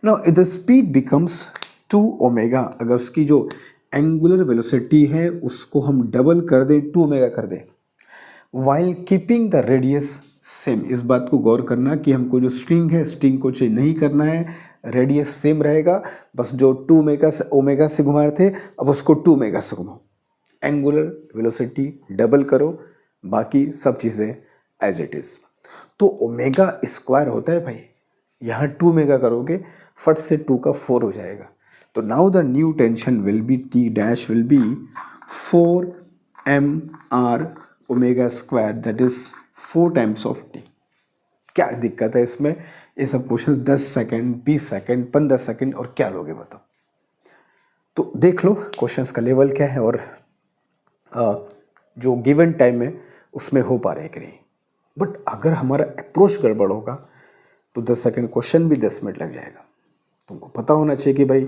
[SPEAKER 1] Now the speed becomes 2 omega, अगर उसकी जो एंगुलर वेलोसिटी है उसको हम डबल कर दें, 2 ओमेगा कर दें, while keeping the radius same. इस बात को गौर करना कि हमको जो स्ट्रिंग है, स्ट्रिंग को चेंज नहीं करना है, रेडियस सेम रहेगा, बस जो 2 ओमेगा से घुमा रहे थे अब उसको 2 ओमेगा से घुमाओ, एंगुलर वेलोसिटी डबल करो, बाकी सब चीज़ें एज इट इज़। तो ओमेगा स्क्वायर होता है भाई, यहाँ 2 ओमेगा करोगे फट से 2 का 4 हो जाएगा। तो now the new tension will be t dash will be 4 M R omega square that is 4 times of T. क्या दिक्कत है इसमें? ये सब क्वेश्चन 10 सेकेंड, 20 सेकेंड, 15 सेकेंड, और क्या लोगे बताओ? तो देख लो क्वेश्चंस का लेवल क्या है और जो गिवन टाइम है उसमें हो पा रहे हैं कि नहीं। बट अगर हमारा अप्रोच गड़बड़ होगा तो 10 सेकेंड क्वेश्चन भी 10 मिनट लग जाएगा। तुमको पता होना चाहिए कि भाई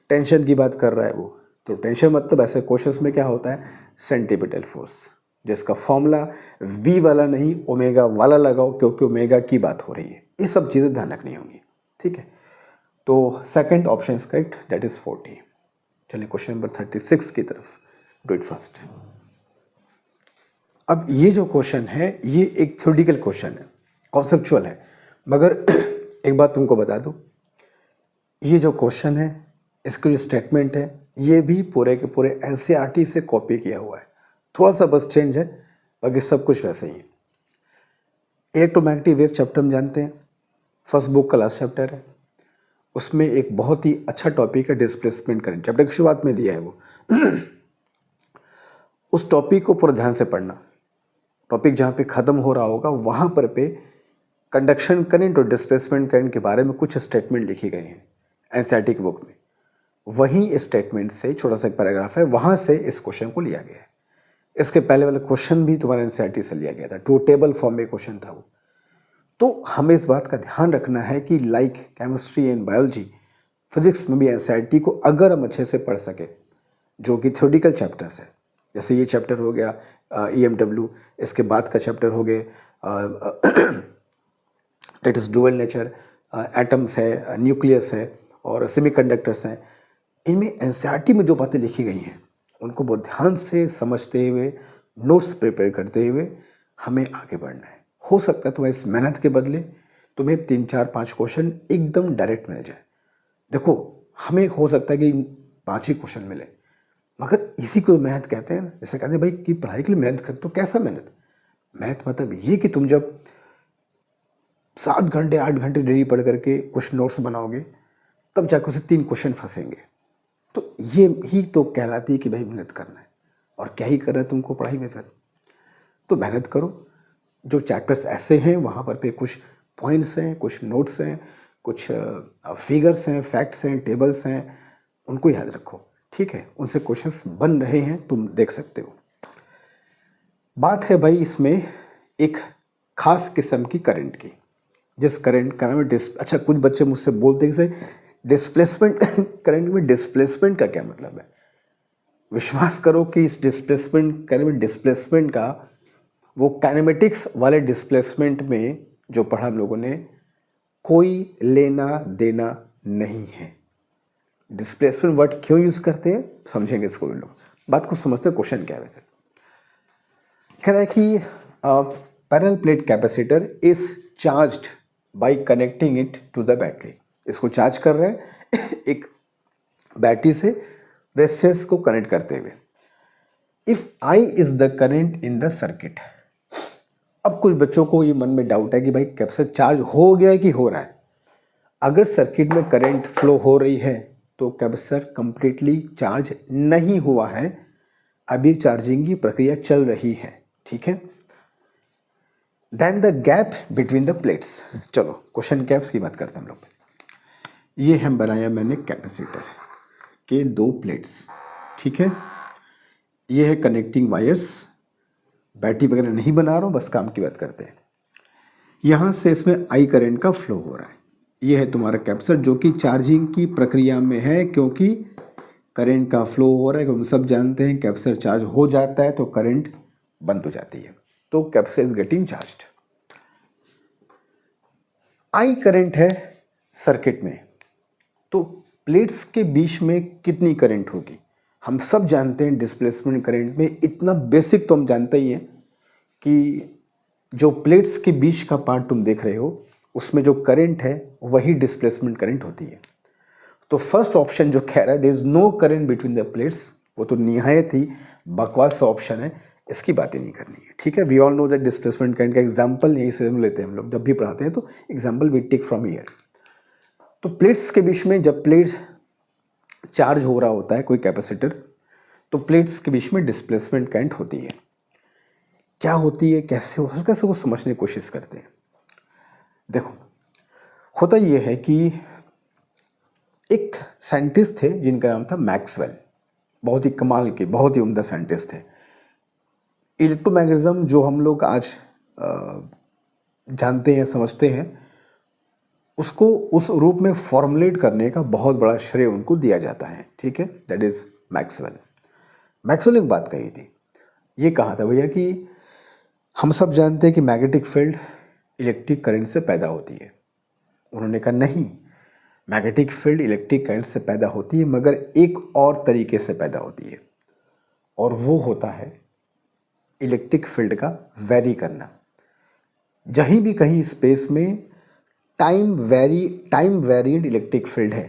[SPEAKER 1] टेंशन की बात कर रहा है वो, तो टेंशन मतलब ऐसे क्वेश्चंस में क्या होता है, सेंटीपिटल फोर्स, जिसका फॉर्मूला v वाला नहीं ओमेगा वाला लगाओ, क्योंकि ओमेगा की बात हो रही है। ये सब चीज़ें ध्यान रखनी होंगी, ठीक है। तो second option is correct, that is 40। चलिए क्वेश्चन नंबर 36 की तरफ, डू इट फास्ट। अब ये जो क्वेश्चन है ये एक थ्योरेटिकल क्वेश्चन है, कॉन्सेप्चुअल है, मगर एक बात तुमको बता दूं, ये जो क्वेश्चन है इसका जो स्टेटमेंट है ये भी पूरे के पूरे एनसीईआरटी से कॉपी किया हुआ है, थोड़ा सा बस चेंज है, बाकी सब कुछ वैसे ही है। इलेक्ट्रोमैग्नेटिक वेव चैप्टर हम जानते हैं, फर्स्ट बुक का लास्ट चैप्टर है, उसमें एक बहुत ही अच्छा टॉपिक है डिस्प्लेसमेंट करंट, चैप्टर की शुरुआत में दिया है वो। उस टॉपिक को पूरा ध्यान से पढ़ना, टॉपिक जहाँ पे ख़त्म हो रहा होगा वहाँ पर पे कंडक्शन करंट और डिस्प्लेसमेंट करंट के बारे में कुछ स्टेटमेंट लिखी गई हैं एनसीईआरटी की बुक में। वहीं स्टेटमेंट से छोटा सा एक पैराग्राफ है, वहाँ से इस क्वेश्चन को लिया गया है। इसके पहले वाला क्वेश्चन भी तुम्हारे एनसीईआरटी से लिया गया था, टू टेबल फॉर्म में क्वेश्चन था वो। तो हमें इस बात का ध्यान रखना है कि like chemistry and biology, physics में भी एनसीईआरटी को अगर हम अच्छे से पढ़ सके, जो कि थ्योरेटिकल चैप्टर्स है, जैसे ये चैप्टर हो गया EMW, इसके बाद का चैप्टर हो गए that is dual nature, atoms है, न्यूक्लियस है और सेमीकंडक्टर्स हैं। इनमें एनसीईआरटी में जो बातें लिखी गई हैं उनको बहुत ध्यान से समझते हुए, नोट्स प्रिपेयर करते हुए हमें आगे बढ़ना है। हो सकता है तुम्हें इस मेहनत के बदले तुम्हें 3, 4, 5 क्वेश्चन एकदम डायरेक्ट मिल जाए। देखो हमें हो सकता है कि 5 ही क्वेश्चन मिले, मगर इसी को मेहनत कहते हैं। जैसे कहते हैं भाई कि पढ़ाई के लिए मेहनत कर, तो कैसा मेहनत? मेहनत मतलब ये कि तुम जब 7 घंटे 8 घंटे डेली पढ़ करके कुछ नोट्स बनाओगे तब जाकर उसे 3 क्वेश्चन फंसेंगे। तो ये ही तो कहलाती है कि भाई मेहनत करना है। और क्या ही कर रहा है तुमको पढ़ाई में? फिर तो मेहनत करो। जो चैप्टर्स ऐसे हैं वहाँ पर पे कुछ पॉइंट्स हैं, कुछ नोट्स हैं, कुछ फिगर्स हैं, फैक्ट्स हैं, टेबल्स हैं, उनको याद रखो, ठीक है। उनसे क्वेश्चंस बन रहे हैं, तुम देख सकते हो। बात है भाई इसमें एक खास किस्म की करंट की, जिस करंट का नाम है अच्छा, कुछ बच्चे मुझसे बोलते हैं कि डिस्प्लेसमेंट करंट में डिस्प्लेसमेंट का क्या मतलब है? विश्वास करो कि इस डिस्प्लेसमेंट करंट में डिस्प्लेसमेंट का वो काइनेमेटिक्स वाले डिस्प्लेसमेंट में जो पढ़ा हम लोगों ने, कोई लेना देना नहीं है। डिस्प्लेसमेंट वर्ड क्यों यूज करते हैं समझेंगे इसको लोग, बात को समझते हैं। क्वेश्चन क्या है वैसे? कह रहा है कि parallel plate capacitor is charged by connecting it to the battery. इसको चार्ज कर रहे हैं एक बैटरी से रेजिस्टेंस को कनेक्ट करते हुए। If I is the current in the circuit. अब कुछ बच्चों को ये मन में डाउट है कि भाई कैपेसिटर चार्ज हो गया है कि हो रहा है। अगर सर्किट में करंट फ्लो हो रही है तो कैपेसिटर कंप्लीटली चार्ज नहीं हुआ है, अभी चार्जिंग की प्रक्रिया चल रही है, ठीक है। Then the gap between the plates. चलो क्वेश्चन गैप्स की बात करते हैं हम लोग। ये हम बनाया मैंने कैपेसिटर के 2 प्लेट्स, ठीक है। ये है कनेक्टिंग वायर्स, बैटरी वगैरह नहीं बना रहा हूँ, बस काम की बात करते हैं। यहाँ से इसमें I करंट का फ्लो हो रहा है। ये है तुम्हारा कैपेसिटर जो कि चार्जिंग की प्रक्रिया में है, क्योंकि करंट का फ्लो हो रहा है। हम सब जानते हैं कैपेसिटर चार्ज हो जाता है तो करंट बंद हो जाती है, तो capacitor is getting charged. I current है सर्किट में, तो प्लेट्स के बीच में कितनी करंट होगी? हम सब जानते हैं डिस्प्लेसमेंट करंट में इतना बेसिक तो हम जानते ही हैं कि जो प्लेट्स के बीच का पार्ट तुम देख रहे हो उसमें जो करंट है वही डिस्प्लेसमेंट करंट होती है। तो फर्स्ट ऑप्शन जो कह रहा है there is no current between the plates, वो तो निहायत ही बकवास ऑप्शन है, इसकी बातें नहीं करनी है, ठीक है। We all know that displacement current का एग्जाम्पल यहीं से हम लेते हैं, हम लोग जब भी पढ़ाते हैं तो example we take from here. तो प्लेट्स के बीच में जब प्लेट चार्ज हो रहा होता है कोई कैपेसिटर, तो प्लेट्स के बीच में डिस्प्लेसमेंट करंट होती है। क्या होती है, कैसे हो, हल्का सा वो समझने की कोशिश करते हैं। देखो, होता ये है कि एक साइंटिस्ट थे जिनका नाम था मैक्सवेल। बहुत ही कमाल के, बहुत ही उम्दा साइंटिस्ट थे। इलेक्ट्रोमैग्नेटिज्म जो हम लोग आज जानते हैं, समझते हैं, उसको उस रूप में फॉर्मुलेट करने का बहुत बड़ा श्रेय उनको दिया जाता है। ठीक है, दैट इज मैक्सवेल। मैक्सवेल ने एक बात कही थी, ये कहा था भैया कि हम सब जानते हैं कि मैग्नेटिक फील्ड इलेक्ट्रिक करंट से पैदा होती है। उन्होंने कहा नहीं, मैग्नेटिक फील्ड इलेक्ट्रिक करंट से पैदा होती है, मगर एक और तरीके से पैदा होती है, और वो होता है इलेक्ट्रिक फील्ड का वेरी करना। जहीं भी कहीं स्पेस में टाइम वेरिएंट इलेक्ट्रिक फील्ड है,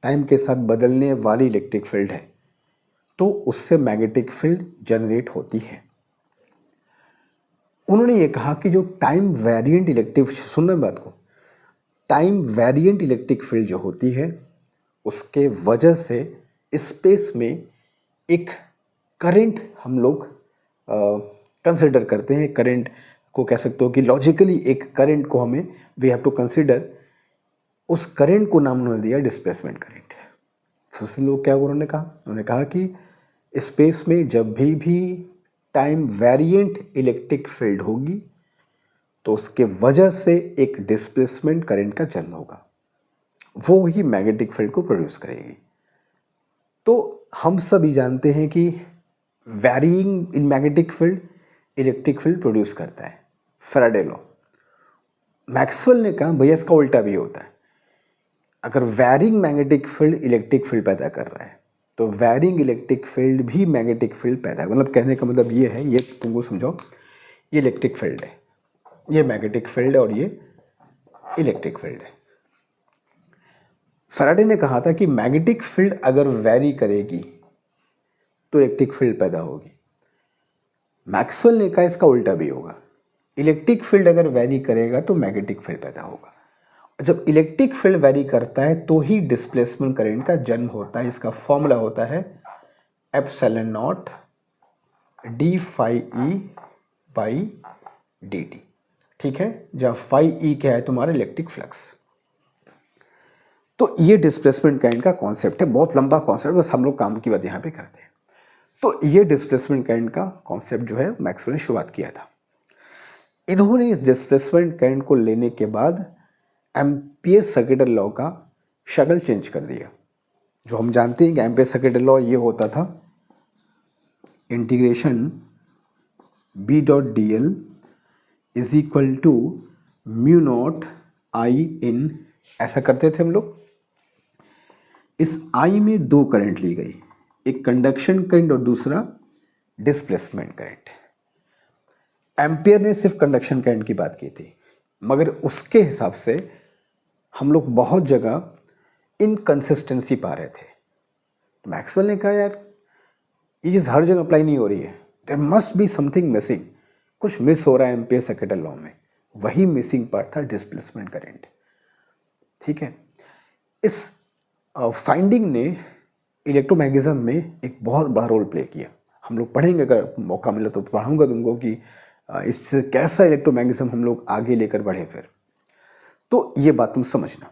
[SPEAKER 1] टाइम के साथ बदलने वाली इलेक्ट्रिक फील्ड है, तो उससे मैग्नेटिक फील्ड जनरेट होती है। उन्होंने ये कहा कि जो टाइम वेरिएंट इलेक्ट्रिक, सुनना बात को, टाइम वेरिएंट इलेक्ट्रिक फील्ड जो होती है, उसके वजह से स्पेस में एक करंट हम लोग कंसिडर करते हैं। करंट को कह सकते हो कि लॉजिकली एक करंट को हमें वी हैव टू कंसिडर, उस करंट को नाम उन्होंने दिया डिस्प्लेसमेंट करंट। दूसरे लोग क्या उन्होंने कहा कि स्पेस में जब भी टाइम वेरिएंट इलेक्ट्रिक फील्ड होगी तो उसके वजह से एक डिस्प्लेसमेंट करंट का जन्म होगा, वो ही मैग्नेटिक फील्ड को प्रोड्यूस करेगी। तो हम सभी जानते हैं कि varying in magnetic field electric field produce करता है, फैराडे लॉ। मैक्सवेल ने कहा भैया इसका उल्टा भी होता है। अगर varying magnetic field electric field पैदा कर रहा है तो वैरिंग इलेक्ट्रिक फील्ड भी मैग्नेटिक फील्ड पैदा है। मतलब कहने का मतलब ये है, ये तुमको समझाओ, ये इलेक्ट्रिक फील्ड है, ये मैग्नेटिक फील्ड है, और ये इलेक्ट्रिक फील्ड है। फैराडे ने कहा था कि मैग्नेटिक फील्ड अगर वैरी करेगी तो इलेक्ट्रिक फील्ड पैदा होगी। मैक्सवेल ने कहा इसका उल्टा भी होगा, इलेक्ट्रिक फील्ड अगर वैरी करेगा तो मैग्नेटिक फील्ड पैदा होगा। जब इलेक्ट्रिक फील्ड वैरी करता है तो ही डिस्प्लेसमेंट करंट का जन्म होता है। इसका फॉर्मूला होता है epsilon naught D phi E by D T. ठीक है, जहाँ फाई ई क्या है तुम्हारा इलेक्ट्रिक फ्लक्स। तो ये डिस्प्लेसमेंट करंट का कॉन्सेप्ट है, बहुत लंबा कॉन्सेप्ट, बस हम लोग काम की बात यहाँ पे करते हैं। तो ये डिस्प्लेसमेंट करंट का कॉन्सेप्ट जो है मैक्सवेल ने शुरुआत किया था। इन्होंने इस डिस्प्लेसमेंट करंट को लेने के बाद एम्पियर सर्किटल लॉ का शक्ल चेंज कर दिया। जो हम जानते हैं कि एम्पियर सर्किटल लॉ ये होता था, integration B dot D L is equal to mu naught I in, ऐसा करते थे हम लोग। इस आई में दो करंट ली गई, एक कंडक्शन करंट और दूसरा डिस्प्लेसमेंट करंट। एम्पियर ने सिर्फ कंडक्शन करंट की बात की थी, मगर उसके हिसाब से हम लोग बहुत जगह इनकंसिस्टेंसी पा रहे थे। तो मैक्सवेल ने कहा यार ये चीज़ हर जगह अप्लाई नहीं हो रही है, there must be something missing, कुछ मिस हो रहा है एम्पियर सर्किटल लॉ में। वही मिसिंग पार्ट था डिस्प्लेसमेंट करंट। ठीक है, इस फाइंडिंग ने इलेक्ट्रोमैग्नेटिज्म में एक बहुत बड़ा रोल प्ले किया। हम लोग पढ़ेंगे, अगर मौका मिला तो पढ़ाऊंगा तुमको कि इससे कैसा इलेक्ट्रोमैग्नेटिज्म हम लोग आगे लेकर बढ़े फिर। तो ये बात तुम समझना।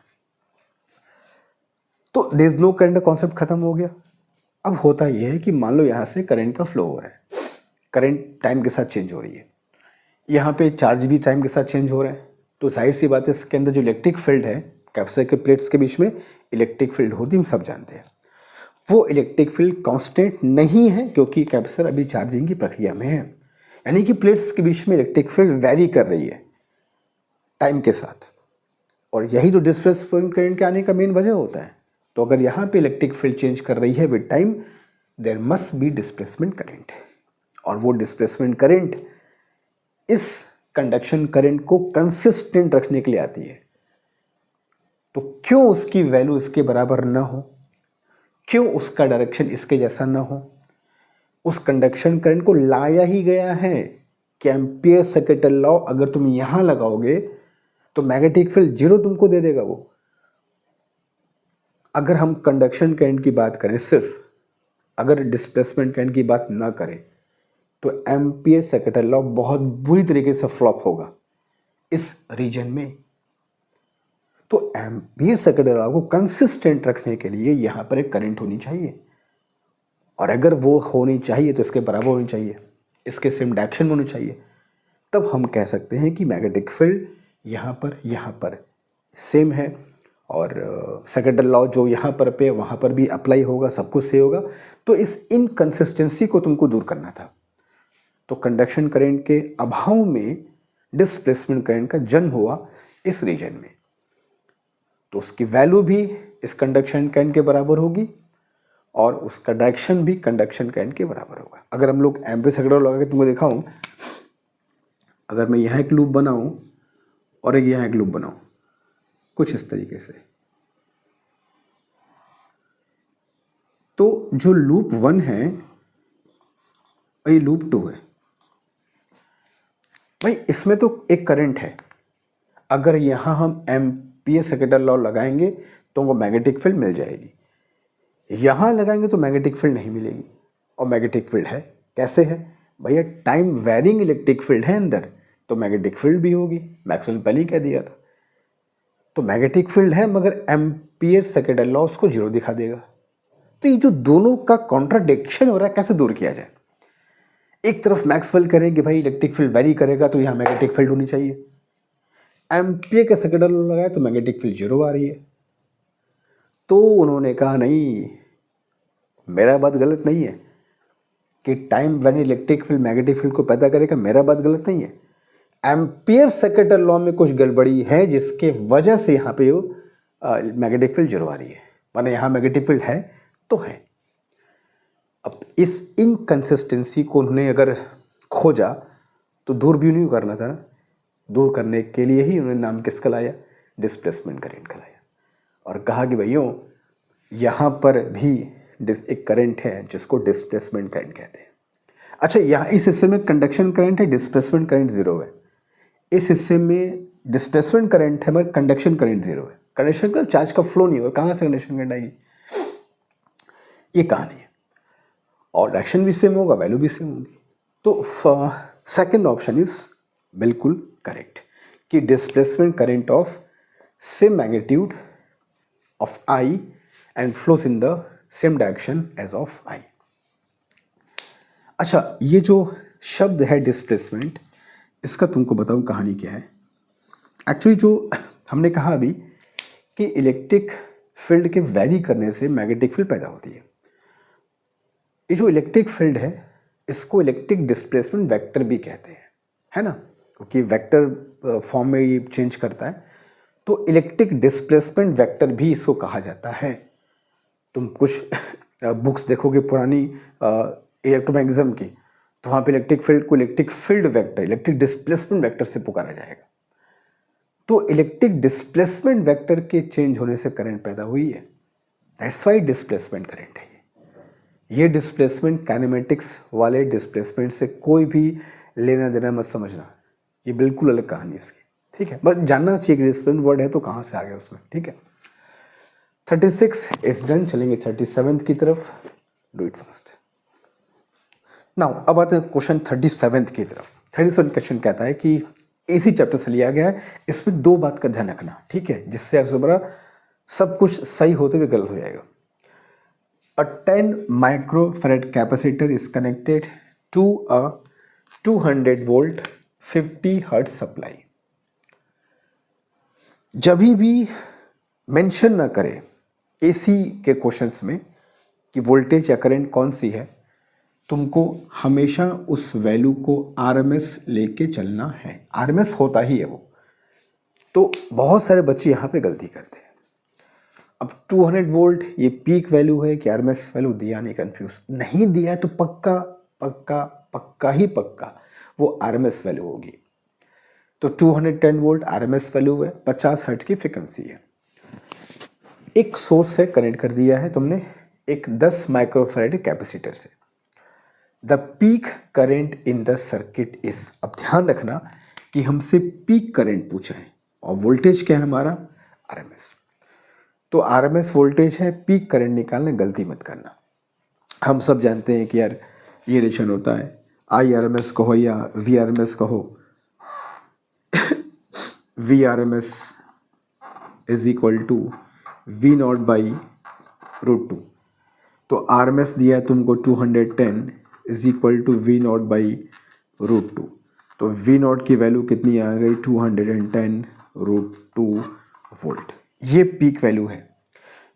[SPEAKER 1] तो देयर इज नो करंट का कॉन्सेप्ट खत्म हो गया। अब होता यह है कि मान लो यहाँ से करंट का फ्लो हो रहा है, करंट टाइम के साथ चेंज हो रही है, यहाँ पे चार्ज भी टाइम के साथ चेंज हो रहा है। तो जाहिर सी बात है इसके अंदर जो इलेक्ट्रिक फील्ड है, कैपेसिटर के प्लेट्स के बीच में इलेक्ट्रिक फील्ड होती है, हम सब जानते हैं। वो इलेक्ट्रिक फील्ड कांस्टेंट नहीं है क्योंकि कैपेसिटर अभी चार्जिंग की प्रक्रिया में है। यानी कि प्लेट्स के बीच में इलेक्ट्रिक फील्ड वैरी कर रही है टाइम के साथ, और यही जो डिस्प्लेसमेंट करंट के आने का मेन वजह होता है। तो अगर यहाँ पे इलेक्ट्रिक फील्ड चेंज कर रही है with time, there must be displacement current, और वो डिस्प्लेसमेंट करंट इस कंडक्शन करंट को कंसिस्टेंट रखने के लिए आती है। तो क्यों उसकी वैल्यू इसके बराबर ना हो, क्यों उसका डायरेक्शन इसके जैसा ना हो, उस कंडक्शन करंट को लाया ही गया है कि एम्पियर सर्किटल लॉ अगर तुम यहां लगाओगे तो मैग्नेटिक फील्ड जीरो तुमको दे देगा वो। अगर हम कंडक्शन करंट की बात करें सिर्फ, अगर डिस्प्लेसमेंट करंट की बात ना करें तो एम्पियर सेकेंडरी लॉ बहुत बुरी तरीके से फ्लॉप होगा इस रीजन में। तो एम्पियर सेकेंडरी लॉ को कंसिस्टेंट रखने के लिए यहाँ पर एक करंट होनी चाहिए, और अगर वो होनी चाहिए तो इसके बराबर होनी चाहिए, इसके सेम डायरेक्शन में होनी चाहिए। तब हम कह सकते हैं कि मैग्नेटिक फील्ड यहाँ पर सेम है, और सेकेंडरी लॉ जो यहाँ पर पे वहाँ पर भी अप्लाई होगा, सब कुछ सही होगा। तो इस इनकंसिस्टेंसी को तुमको दूर करना था। तो कंडक्शन करंट के अभाव में डिस्प्लेसमेंट करंट का जन्म हुआ इस रीजन में, तो उसकी वैल्यू भी इस कंडक्शन करंट के बराबर होगी और उसका डायरेक्शन भी कंडक्शन करंट के बराबर होगा। अगर हम लोग एम्पियर सेकेंडरी लॉ लगा के तुमको दिखाऊं, अगर मैं यहाँ एक लूप बनाऊं और एक यहाँ एक लूप बनाऊं कुछ इस तरीके से, तो जो लूप 1 है और ये लूप 2 है, भाई इसमें तो एक करंट है। अगर यहाँ हम एम्पियर सेकेंडरी लॉ लगाएंगे तो वो मैग्नेटिक फील्ड मिल जाएगी, यहाँ लगाएंगे तो मैग्नेटिक फील्ड नहीं मिलेगी। और मैग्नेटिक फील्ड है कैसे है भैया, टाइम वेरिंग इलेक्ट्रिक फील्ड है अंदर, तो मैग्नेटिक फील्ड भी होगी। मैक्सवेल ने पहले ही कह दिया था। तो मैग्नेटिक फील्ड है मगर एम्पियर सेकेंडरी लॉ उसको जीरो दिखा देगा। तो ये जो दोनों का कॉन्ट्राडिक्शन हो रहा है कैसे दूर किया जाए। एक तरफ मैक्सवेल करें कि भाई इलेक्ट्रिक फील्ड वेरी करेगा तो यहाँ मैग्नेटिक फील्ड होनी चाहिए, एम्पियर के सेकेंडरी लॉ लगाया तो मैग्नेटिक फील्ड जीरो आ रही है। तो उन्होंने कहा नहीं, मेरा बात गलत नहीं है कि time very electric field magnetic field को पैदा करेगा, मेरा बात गलत नहीं है। एम्पियर सेकेंडरी लॉ में कुछ गड़बड़ी है जिसके वजह से यहाँ पे मैग्नेटिक फील्ड जीरो आ रही है, वरना यहाँ मैग्नेटिक फील्ड है तो है। अब इस इनकंसिस्टेंसी को उन्होंने अगर खोजा तो दूर भी नहीं करना था ना, दूर करने के लिए ही उन्होंने नाम किसका लाया, डिस्प्लेसमेंट करंट का लाया, और कहा कि भैयों यहाँ पर भी एक करंट है जिसको डिस्प्लेसमेंट करंट कहते हैं। अच्छा, यहाँ इस हिस्से में कंडक्शन करंट है, डिस्प्लेसमेंट करंट जीरो है। इस हिस्से में डिस्प्लेसमेंट करंट है मगर कंडक्शन करंट जीरो है। कंडक्शन का चार्ज का फ्लो नहीं होगा, कहाँ से कंडक्शन करंट आएगी, ये कहानी है। और डायरेक्शन भी सेम होगा, वैल्यू भी सेम होगी। तो सेकंड ऑप्शन इज बिल्कुल करेक्ट कि displacement current of same magnitude of I and flows in the same direction as of I. अच्छा, ये जो शब्द है डिस्प्लेसमेंट, इसका तुमको बताऊं कहानी क्या है। एक्चुअली जो हमने कहा अभी कि इलेक्ट्रिक फील्ड के वैरी करने से मैग्नेटिक फील्ड पैदा होती है। ये जो इलेक्ट्रिक फील्ड है इसको इलेक्ट्रिक डिस्प्लेसमेंट वेक्टर भी कहते हैं, है ना, क्योंकि वेक्टर फॉर्म में ये चेंज करता है। तो इलेक्ट्रिक डिस्प्लेसमेंट वेक्टर भी इसको कहा जाता है। तुम कुछ बुक्स देखोगे पुरानी इलेक्ट्रोमैग्नेटिज्म की, तो वहाँ पे इलेक्ट्रिक फील्ड को electric field vector, electric displacement vector से पुकारा जाएगा। तो इलेक्ट्रिक डिस्प्लेसमेंट वेक्टर के चेंज होने से करंट पैदा हुई है, दैट्स वाई डिस्प्लेसमेंट करंट है। ये डिस्प्लेसमेंट काइनेमेटिक्स वाले डिस्प्लेसमेंट से कोई भी लेना देना मत समझना, ये बिल्कुल अलग कहानी है इसकी, ठीक है। बस जानना चाहिए कि डिस्प्लेसमेंट वर्ड है तो कहाँ से आ गया उसमें, ठीक है। 36 इज डन, चलेंगे 37 की तरफ, डू इट फास्ट। नाउ अब आते हैं क्वेश्चन 37 की तरफ। 37 क्वेश्चन कहता है कि इसी चैप्टर से लिया गया है, इसमें दो बात का ध्यान रखना, ठीक है, जिससे आपसे बड़ा सब कुछ सही होते हुए गलत हो जाएगा। A 10 microfarad capacitor is connected to a 200 volt 50 hertz supply। जब भी मेंशन ना करें एसी के क्वेश्चंस में कि वोल्टेज या करंट कौन सी है, तुमको हमेशा उस वैल्यू को आरएमएस लेके चलना है। आरएमएस होता ही है वो। तो बहुत सारे बच्चे यहाँ पे गलती करते हैं। अब 200 वोल्ट ये पीक वैल्यू है कि आरएमएस वैल्यू, दिया नहीं, कंफ्यूज नहीं दिया है तो पक्का पक्का पक्का ही पक्का वो आरएमएस वैल्यू होगी। तो 210 वोल्ट आरएमएस वैल्यू है, 50 हर्ट्ज की फ्रीक्वेंसी है। एक सोर्स से कनेक्ट कर दिया है तुमने एक 10 माइक्रोफैराड कैपेसिटर से। The peak current in the circuit is, अब ध्यान रखना कि हमसे पीक करंट पूछा है और वोल्टेज क्या है हमारा, आरएमएस। तो आरएमएस वोल्टेज है, पीक करंट निकालने, गलती मत करना। हम सब जानते हैं कि यार ये रिलेशन होता है, IRMS कहो या VRMS कहो, VRMS is equal to V0/√2। तो RMS दिया है तुमको 210 इज इक्वल टू V0/√2। तो V0 की वैल्यू कितनी आ गई, 210√2 वोल्ट। ये पीक वैल्यू है।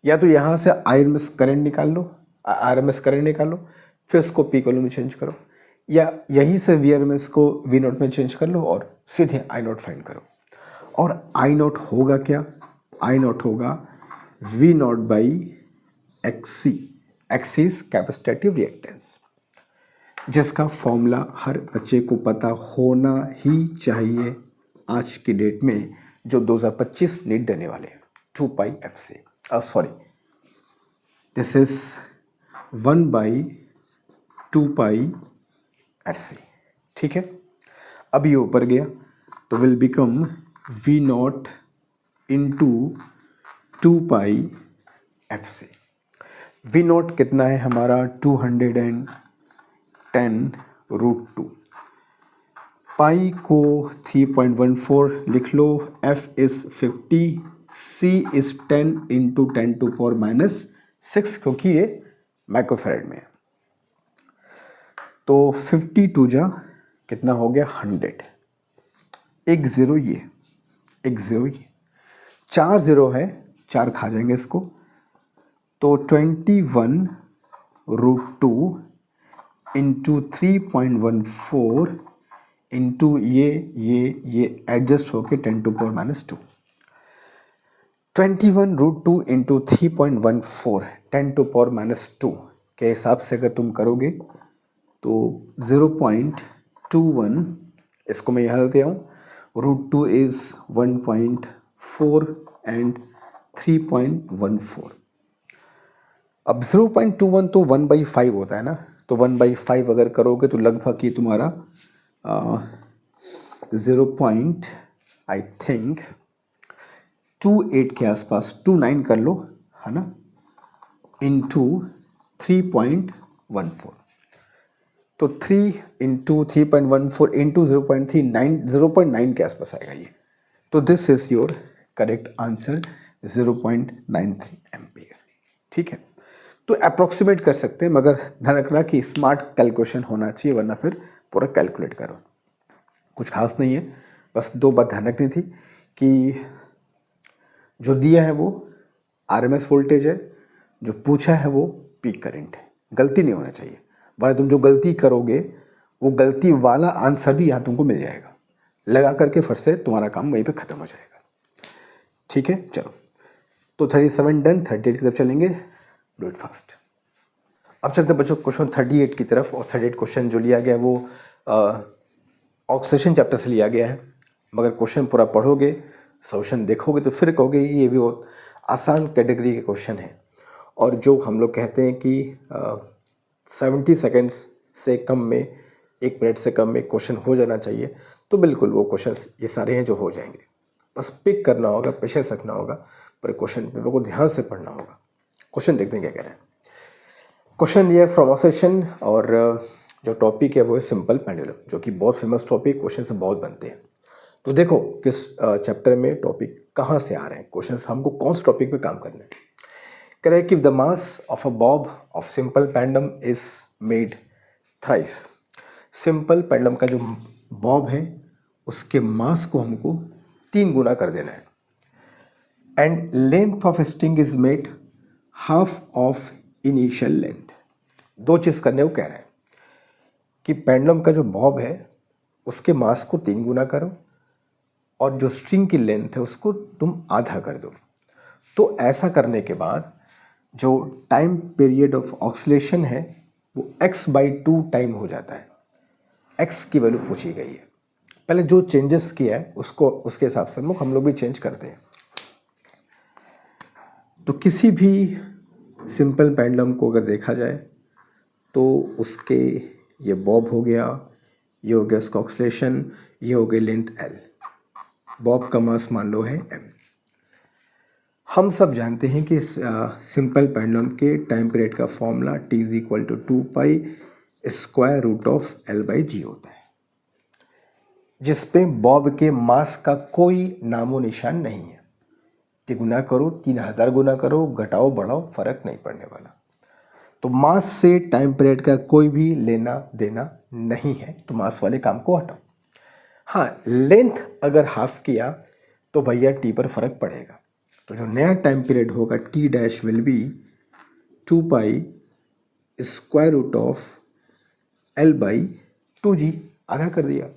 [SPEAKER 1] या तो यहाँ से RMS करंट निकाल लो, RMS करंट निकालो, फिर उसको पीक वैल्यू में चेंज करो, या यहीं से VRMS को V0 में चेंज कर लो और सीधे I0 फाइंड करो। और I0 होगा क्या, I0 होगा V0/XC। XC इज कैपेसिटेटिव रिएक्टेंस, जिसका फॉर्मूला हर बच्चे को पता होना ही चाहिए आज की डेट में, जो 2025 नीट देने वाले हैं। 2πFC, sorry, this is 1/2πFC। ठीक है, अब ये ऊपर गया तो will become V0 into 2πFC। V0 कितना है हमारा, 210√2। पाई को 3.14 लिख लो, F is 50, C is 10 into 10⁻⁶, क्योंकि ये माइक्रोफैराड में है। तो 52 जा कितना हो गया, 100। एक ज़ीरो ये, एक ज़ीरो ये, 4 ज़ीरो है, 4 खा जाएंगे इसको। तो 21√2 इंटू 3.14 इंटू ये एडजस्ट होके 10⁻²। 21√2 इंटू 3.14 10⁻² के हिसाब से अगर तुम करोगे तो 0.21, इसको मैं यहाँ लेते आऊँ, √2 इज 1.4 एंड 3.14। अब 0.21 तो 1/5 होता है ना, तो 1/5 अगर करोगे तो लगभग ये तुम्हारा 0.28 के आसपास, 29 कर लो, है ना, इंटू 3.14। तो 3 इंटू 3.14 इंटू 0.9 के आसपास आएगा ये। तो this is your correct answer, 0.93 ampere. ठीक है, तो अप्रोक्सीमेट कर सकते हैं, मगर ध्यान रखना कि स्मार्ट कैलकुलेशन होना चाहिए, वरना फिर पूरा कैलकुलेट करो। कुछ खास नहीं है, बस 2 बात ध्यान रखनी थी कि जो दिया है वो RMS वोल्टेज है, जो पूछा है वो पीक करंट है। गलती नहीं होना चाहिए, वरना तुम जो गलती करोगे वो गलती वाला आंसर भी यहाँ तुमको मिल जाएगा, लगा करके फिर से तुम्हारा काम वहीं पे ख़त्म हो जाएगा। ठीक है, चलो, तो 37 डन, 38 की तरफ चलेंगे, डू इट फास्ट। अब चलते बच्चों क्वेश्चन 38 की तरफ। और 38 क्वेश्चन जो लिया गया वो ऑक्सीडेशन चैप्टर से लिया गया है, मगर क्वेश्चन पूरा पढ़ोगे, सॉल्यूशन देखोगे तो फिर कहोगे ये भी बहुत आसान कैटेगरी के क्वेश्चन है। और जो हम लोग कहते हैं कि 70 सेकेंड्स से कम में, 1 मिनट से कम में क्वेश्चन हो जाना चाहिए, तो बिल्कुल वो क्वेश्चंस ये सारे हैं जो हो जाएंगे। बस पिक करना होगा, पेशेंस रखना होगा, पर क्वेश्चन पेपर को ध्यान से पढ़ना होगा। क्वेश्चन देखते हैं क्या कह रहे हैं। क्वेश्चन लिया फ्रॉम ऑक्सीडेशन, और जो टॉपिक है वो है सिंपल पेंडुलम, जो कि बहुत फेमस टॉपिक, क्वेश्चन से बहुत बनते हैं। तो देखो किस चैप्टर में टॉपिक कहाँ से आ रहे हैं, क्वेश्चन हमको कौन से टॉपिक पे काम करना है। कह रहे हैं कि the mass of a Bob of simple pendulum is made thrice. Simple pendulum का जो बॉब है उसके मास को हमको 3 गुना कर देना है। And length of string is made half of initial length. 2 चीज़ करने को कह रहे हैं कि पेंडुलम का जो बॉब है उसके मास को 3 गुना करो, और जो स्ट्रिंग की लेंथ है उसको तुम आधा कर दो। तो ऐसा करने के बाद जो टाइम पीरियड ऑफ ऑक्सीलेशन है वो x/2 टाइम हो जाता है। x की वैल्यू पूछी गई है, पहले जो चेंजेस किया है उसको उसके हिसाब से हम लोग भी चेंज करते हैं। तो किसी भी सिंपल पेंडुलम को अगर देखा जाए तो उसके ये बॉब हो गया, ये हो गया उसका ऑक्सीलेशन, ये हो गई लेंथ L। बॉब का मास मान लो है m। हम सब जानते हैं कि सिंपल पेंडुलम के टाइम पीरियड का formula t is equal to 2 pi square root of L/g होता है, जिसपे बॉब के मास का कोई नामो निशान नहीं है। गुना करो, 3000 गुना करो, घटाओ बढ़ाओ, फर्क नहीं पड़ने वाला। तो मास से टाइम पीरियड का कोई भी लेना देना नहीं है, तो मास वाले काम को हटाओ। हाँ, लेंथ अगर हाफ किया तो भैया टी पर फर्क पड़ेगा। तो जो नया टाइम पीरियड होगा T dash will be 2 pi square root of L/2g, आधा कर दिया,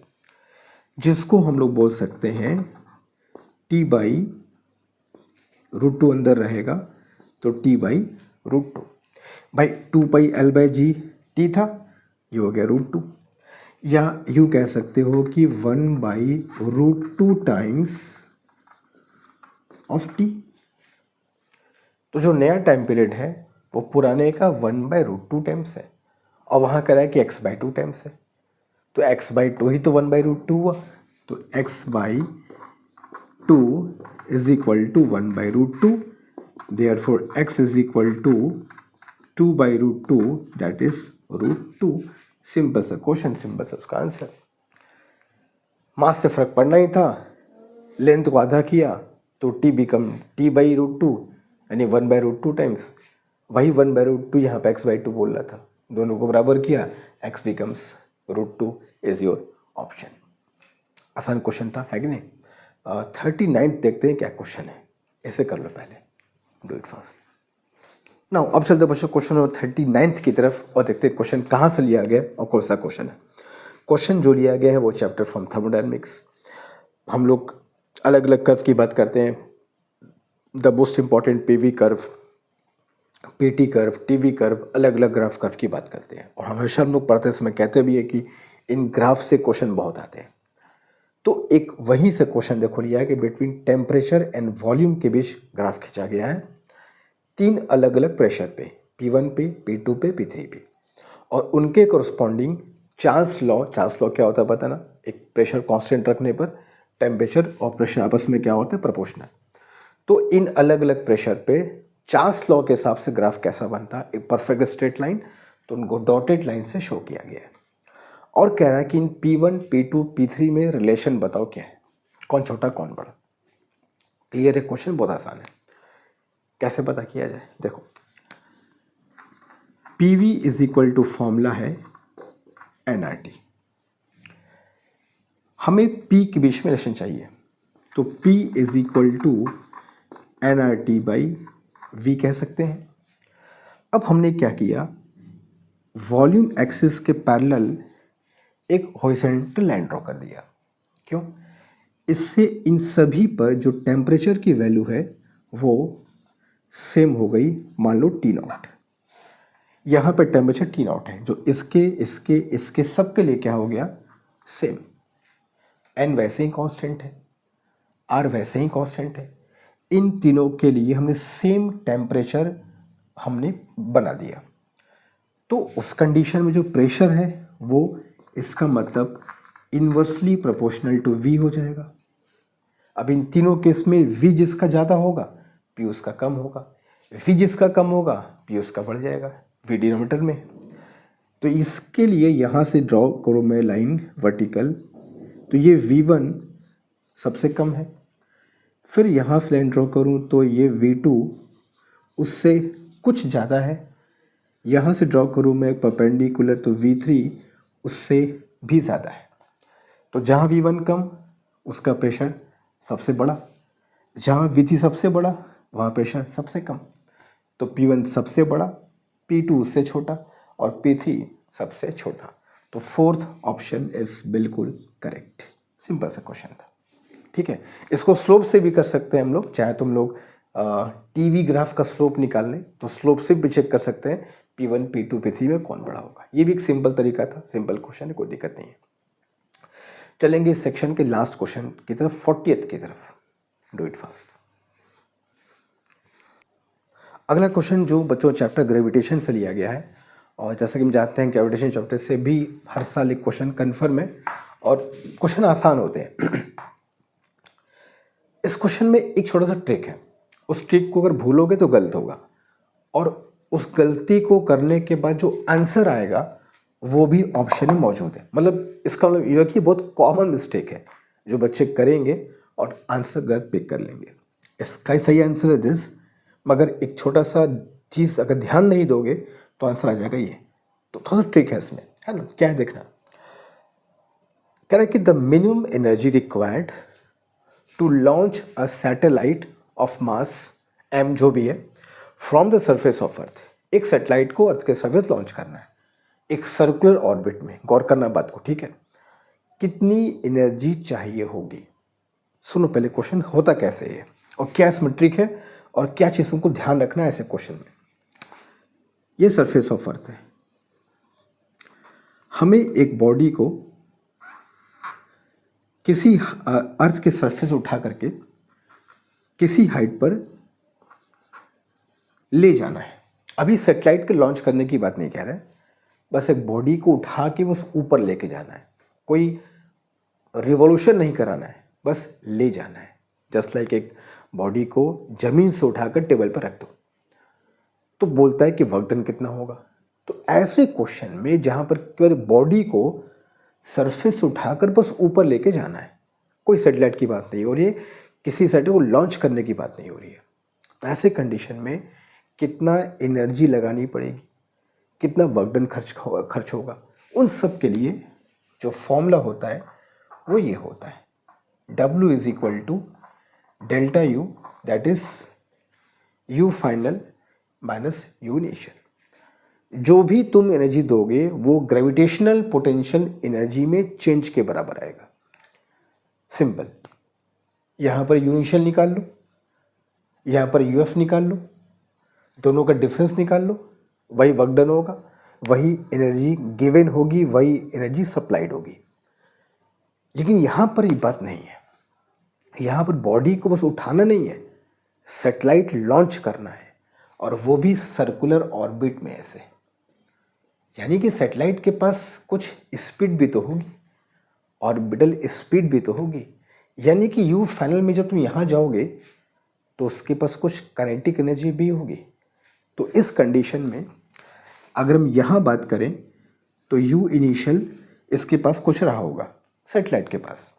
[SPEAKER 1] जिसको हम लोग बोल सकते हैं t/√2 अंदर रहेगा तो t/√2। भाई 2 पाई L/g t था, ये हो गया √2, या यूँ कह सकते हो कि 1/√2 टाइम्स ऑफ t। तो जो नया टाइम पीरियड है वो पुराने का 1/√2 टाइम्स है, और वहाँ कह रहा है कि x/2 टाइम्स है, तो x/2 ही तो 1/√2 हुआ, तो x/2 is equal to 1/√2, therefore x is equal to 2/√2, that is √2। Simple सा क्वेश्चन, सिंपल सा उसका आंसर। मास से फर्क पड़ना ही था, लेंथ को आधा किया तो t बिकम t/√2 यानी 1/√2 टाइम्स, वही 1/√2 यहाँ पे x/2 बोल रहा था, दोनों को बराबर किया, x becomes √2 is your option. आसान क्वेश्चन था, है कि नहीं। 39 देखते हैं क्या क्वेश्चन है, ऐसे कर लो पहले, डू इट फास्ट। नाउ अब चलते बच्चों क्वेश्चन नंबर 39 की तरफ और देखते हैं क्वेश्चन कहाँ से लिया गया और कौन सा क्वेश्चन है। क्वेश्चन जो लिया गया है वो चैप्टर फ्रॉम थर्मोडायनेमिक्स। हम लोग अलग अलग कर्व की बात करते हैं, the most important PV curve, PT curve, TV curve, अलग अलग ग्राफ कर्व की बात करते हैं, और हमेशा हम लोग पढ़ते समय कहते भी है कि इन ग्राफ से क्वेश्चन बहुत आते हैं। तो एक वहीं से क्वेश्चन देखो लिया है कि बिटवीन टेम्परेचर एंड वॉल्यूम के बीच ग्राफ खींचा गया है, 3 अलग अलग प्रेशर पे, P1 पे, P2 पे, P3 पे, और उनके कोरस्पॉन्डिंग चार्ल्स लॉ क्या होता है पता ना, एक प्रेशर कांस्टेंट रखने पर टेम्परेचर और प्रेशर आपस में क्या होता है, प्रोपोर्शनल। तो इन अलग अलग प्रेशर पे चार्ल्स लॉ के हिसाब से ग्राफ कैसा बनता है, एक परफेक्ट स्ट्रेट लाइन, तो उनको डॉटेड लाइन से शो किया गया है। और कह रहा है कि इन P1, P2, P3 में रिलेशन बताओ क्या है, कौन छोटा कौन बड़ा। क्लियर है क्वेश्चन, बहुत आसान है। कैसे पता किया जाए, देखो PV is equal to formula है nRT, हमें P के बीच में रिलेशन चाहिए, तो P is equal to nRT/V कह सकते हैं। अब हमने क्या किया, वॉल्यूम एक्सिस के पैरेलल एक हॉरिजॉन्टल लाइन ड्रॉ कर दिया। क्यों? इससे इन सभी पर जो टेम्परेचर की वैल्यू है वो सेम हो गई। मान लो T0, यहाँ पर टेम्परेचर T0 है, जो इसके सब के लिए क्या हो गया, सेम। N वैसे ही कांस्टेंट है, R वैसे ही कांस्टेंट है, इन तीनों के लिए हमने सेम टेम्परेचर हमने बना दिया। तो उस कंडीशन में जो प्रेशर है वो इसका मतलब इन्वर्सली प्रोपोर्शनल टू V हो जाएगा। अब इन तीनों केस में V जिसका ज़्यादा होगा P उसका कम होगा, V जिसका कम होगा P उसका बढ़ जाएगा, V डिनोमिनेटर में। तो इसके लिए यहाँ से ड्रॉ करो मैं लाइन वर्टिकल, तो ये V1 सबसे कम है, फिर यहाँ से लाइन ड्रॉ करूँ तो ये V2 उससे कुछ ज़्यादा है, यहाँ से ड्रॉ करूँ मैं परपेंडिकुलर तो V3 उससे भी ज़्यादा है। तो जहाँ V1 कम उसका प्रेशर सबसे बड़ा, जहाँ V3 सबसे बड़ा वहाँ प्रेशर सबसे कम। तो P1 सबसे बड़ा, P2 उससे छोटा और P3 सबसे छोटा। तो फोर्थ ऑप्शन इज बिल्कुल करेक्ट। सिंपल सा क्वेश्चन था, ठीक है। इसको स्लोप से भी कर सकते हैं हम लोग, चाहे तुम लोग टीवी ग्राफ का स्लोप निकाल लें तो स्लोप से भी चेक कर सकते हैं P1, P2, P3 में कौन बड़ा होगा। ये भी एक सिंपल तरीका था, सिंपल क्वेश्चन है, कोई दिक्कत नहीं है। चलेंगे इस सेक्शन के लास्ट क्वेश्चन की तरफ, 40th की तरफ। Do it fast. अगला क्वेश्चन जो बच्चों चैप्टर ग्रेविटेशन से लिया गया है, और जैसा कि हम जानते हैं ग्रेविटेशन चैप्टर से भी हर साल एक क्वेश्चन कन्फर्म है और क्वेश्चन आसान होते हैं। इस क्वेश्चन में एक छोटा सा ट्रिक है, उस ट्रिक को अगर भूलोगे तो गलत होगा, और उस गलती को करने के बाद जो आंसर आएगा वो भी ऑप्शन में मौजूद है। मतलब इसका मतलब ये है कि बहुत कॉमन मिस्टेक है जो बच्चे करेंगे और आंसर गलत पिक कर लेंगे। इसका सही आंसर है दिस, मगर एक छोटा सा चीज़ अगर ध्यान नहीं दोगे तो आंसर आ जाएगा ये। तो थोड़ा सा ट्रिक है इसमें, है ना। क्या है देखना, कह रहा है कि the minimum energy required to launch a satellite of mass m जो भी है from the surface of earth. एक सैटेलाइट को अर्थ के सरफेस लॉन्च करना है एक सर्कुलर ऑर्बिट में, गौर करना बात को, ठीक है। कितनी एनर्जी चाहिए होगी। सुनो पहले क्वेश्चन होता कैसे है और क्या इसमें ट्रिक है और क्या चीज़ों को ध्यान रखना है ऐसे क्वेश्चन में। ये सरफेस ऑफ अर्थ है, हमें एक बॉडी को किसी अर्थ के सरफेस उठा करके किसी हाइट पर ले जाना है। अभी सैटेलाइट के लॉन्च करने की बात नहीं कह रहा है, बस एक बॉडी को उठा के बस ऊपर लेके जाना है, कोई रिवॉल्यूशन नहीं कराना है, बस ले जाना है। जस्ट लाइक एक बॉडी को जमीन से उठाकर टेबल पर रख दो, तो बोलता है कि वर्क डन कितना होगा। तो ऐसे क्वेश्चन में जहां पर केवल बॉडी को सरफेस से उठाकर बस ऊपर लेके जाना है, कोई सैटेलाइट की बात नहीं हो रही है, किसी सैटेलाइट को लॉन्च करने की बात नहीं हो रही है, तो ऐसे कंडीशन में कितना एनर्जी लगानी पड़ेगी, कितना वर्क डन खर्च होगा, उन सब के लिए जो फॉर्मूला होता है वो ये होता है, W is equal to delta U, that is U final minus U initial. जो भी तुम एनर्जी दोगे वो ग्रेविटेशनल पोटेंशियल एनर्जी में चेंज के बराबर आएगा। सिंपल, यहाँ पर यू इनिशियल निकाल लो, यहाँ पर यू एफ निकाल लो, दोनों का डिफरेंस निकाल लो, वही वर्क डन होगा, वही एनर्जी गिवन होगी, वही एनर्जी सप्लाइड होगी। लेकिन यहाँ पर ये बात नहीं है, यहाँ पर बॉडी को बस उठाना नहीं है, सैटेलाइट लॉन्च करना है, और वो भी सर्कुलर ऑर्बिट में ऐसे। यानी कि सैटेलाइट के पास कुछ स्पीड भी तो होगी, ऑर्बिटल स्पीड भी तो होगी। यानी कि यू फाइनल में जब तुम यहाँ जाओगे तो उसके पास कुछ काइनेटिक एनर्जी भी होगी। तो इस कंडीशन में अगर हम यहाँ बात करें तो यू इनिशियल इसके पास कुछ रहा होगा सैटेलाइट के पास।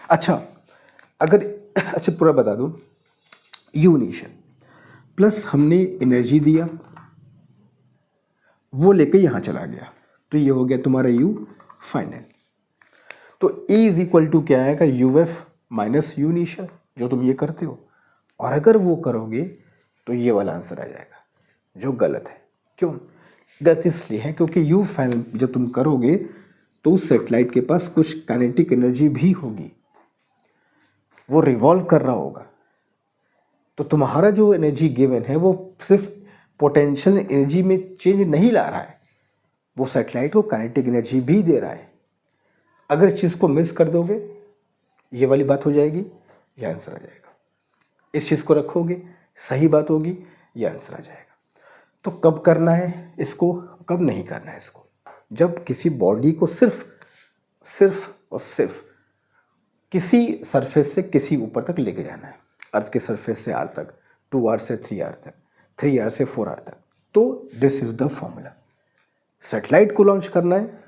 [SPEAKER 1] अच्छा पूरा बता दूं, यू इनिशियल प्लस हमने एनर्जी दिया, वो लेके यहाँ चला गया, तो ये हो गया तुम्हारा यू फाइनल। तो E इज इक्वल टू क्या आएगा, U F minus U initial, जो तुम ये करते हो। और अगर वो करोगे तो ये वाला आंसर आ जाएगा, जो गलत है। क्यों गलत? इसलिए है क्योंकि यू फाइनल जब तुम करोगे तो उस सैटेलाइट के पास कुछ काइनेटिक एनर्जी भी होगी, वो रिवॉल्व कर रहा होगा। तो तुम्हारा जो एनर्जी गिवन है वो सिर्फ पोटेंशियल एनर्जी में चेंज नहीं ला रहा है, वो सैटेलाइट को काइनेटिक एनर्जी भी दे रहा है। अगर इस चीज़ को मिस कर दोगे ये वाली बात हो जाएगी, ये आंसर आ जाएगा। इस चीज़ को रखोगे सही बात होगी, ये आंसर आ जाएगा। तो कब करना है इसको, कब नहीं करना है इसको? जब किसी बॉडी को सिर्फ और सिर्फ किसी सरफेस से किसी ऊपर तक लेके जाना है, अर्थ के सरफेस से आर तक, 2 आर से 3 आर तक, 3 आर से 4 आर तक, तो this is the formula. Satellite को लॉन्च करना है,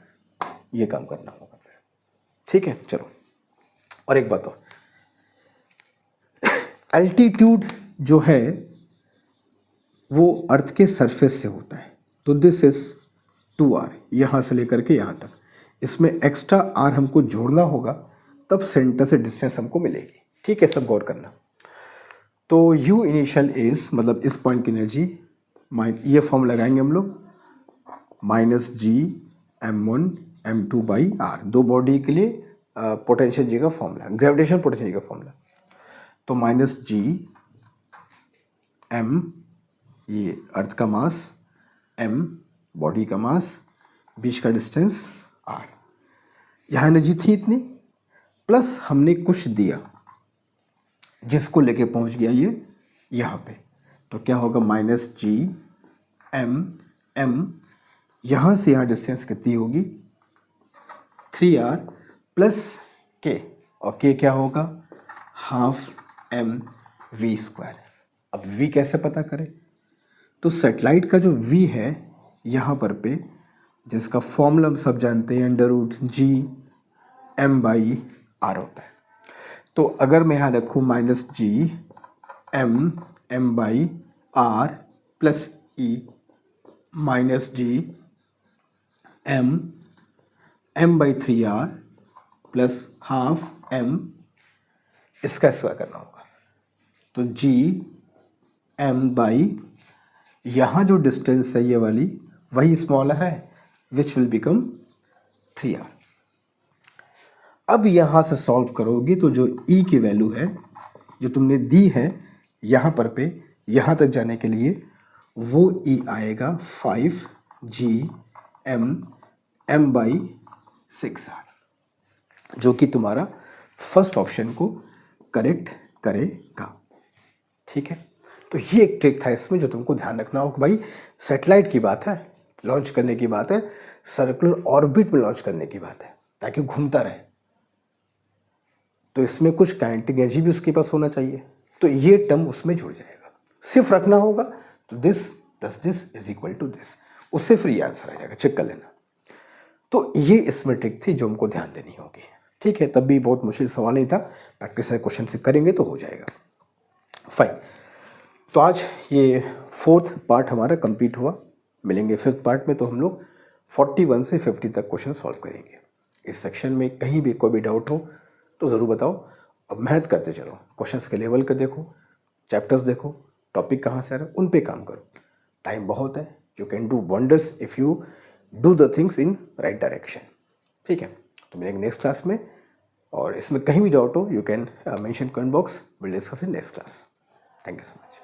[SPEAKER 1] ये काम करना होगा फिर। ठीक है, चलो और एक बात और, एल्टीट्यूड जो है वो अर्थ के सरफेस से होता है, तो दिस इज 2 आर, यहाँ से लेकर के यहाँ तक। इसमें एक्स्ट्रा आर हमको जोड़ना होगा, तब सेंटर से डिस्टेंस हमको मिलेगी। ठीक है, सब गौर करना। तो यू इनिशियल इज, मतलब इस पॉइंट की एनर्जी, ये फॉर्म लगाएंगे हम लोग, minus G m1 m2 by R, दो बॉडी के लिए पोटेंशियल जी का फॉर्मूला, ग्रेविटेशन पोटेंशियल जी का फॉर्मूला। तो माइनस जी m, ये अर्थ का मास, m बॉडी का मास, बीच का डिस्टेंस r, यहाँ एनर्जी थी इतनी, प्लस हमने कुछ दिया जिसको लेके पहुंच गया ये यहाँ पे। तो क्या होगा, माइनस जी m, यहाँ से यहाँ डिस्टेंस कितनी होगी, 3r प्लस k, और k क्या होगा, हाफ m v स्क्वायर। अब v कैसे पता करें? तो सेटेलाइट का जो v है यहाँ पर पे, जिसका फॉर्मूला हम सब जानते हैं, √g m/r होता है। तो अगर मैं यहाँ रखूँ -g m/r plus e -g m/3r plus half m, इसका स्क्वायर करना होगा। तो g m/, यहाँ जो डिस्टेंस है ये वाली वही स्मॉलर है, विच विल बिकम 3r। अब यहाँ से सॉल्व करोगी तो जो e की वैल्यू है जो तुमने दी है यहाँ पर पे यहाँ तक जाने के लिए, वो e आएगा 5g m/6r, जो कि तुम्हारा फर्स्ट ऑप्शन को करेक्ट करेगा। ठीक है, तो ये एक ट्रिक था इसमें जो तुमको ध्यान रखना होगा। भाई सैटेलाइट की बात है, लॉन्च करने की बात है, सर्कुलर ऑर्बिट में लॉन्च करने की बात है, ताकि घूमता रहे, तो इसमें कुछ काइनेटिक एनर्जी भी उसके पास होना चाहिए, तो ये टर्म उसमें जुड़ जाएगा। सिर्फ रखना होगा, तो this plus this is equal to this, उससे फिर ये आंसर आ जाएगा, चेक कर लेना। तो ये इसमें ट्रिक थी जो हमको ध्यान देनी होगी। ठीक है, तब भी बहुत मुश्किल सवाल नहीं था, प्रैक्टिस क्वेश्चन से करेंगे तो हो जाएगा। फाइन, तो आज ये 4th पार्ट हमारा कंप्लीट हुआ। मिलेंगे 5th पार्ट में, तो हम लोग 41 से 50 तक क्वेश्चन सॉल्व करेंगे। इस सेक्शन में कहीं भी कोई भी डाउट हो तो ज़रूर बताओ। अब मेहनत करते चलो, क्वेश्चंस के लेवल का देखो, चैप्टर्स देखो, टॉपिक कहाँ से आ रहा है उन पे काम करो। टाइम बहुत है, you can do wonders if you do the things in right direction. ठीक है, तो मिलेंगे नेक्स्ट क्लास में, और इसमें कहीं भी डाउट हो you can mention comment box, will discuss in next class. Thank you so much.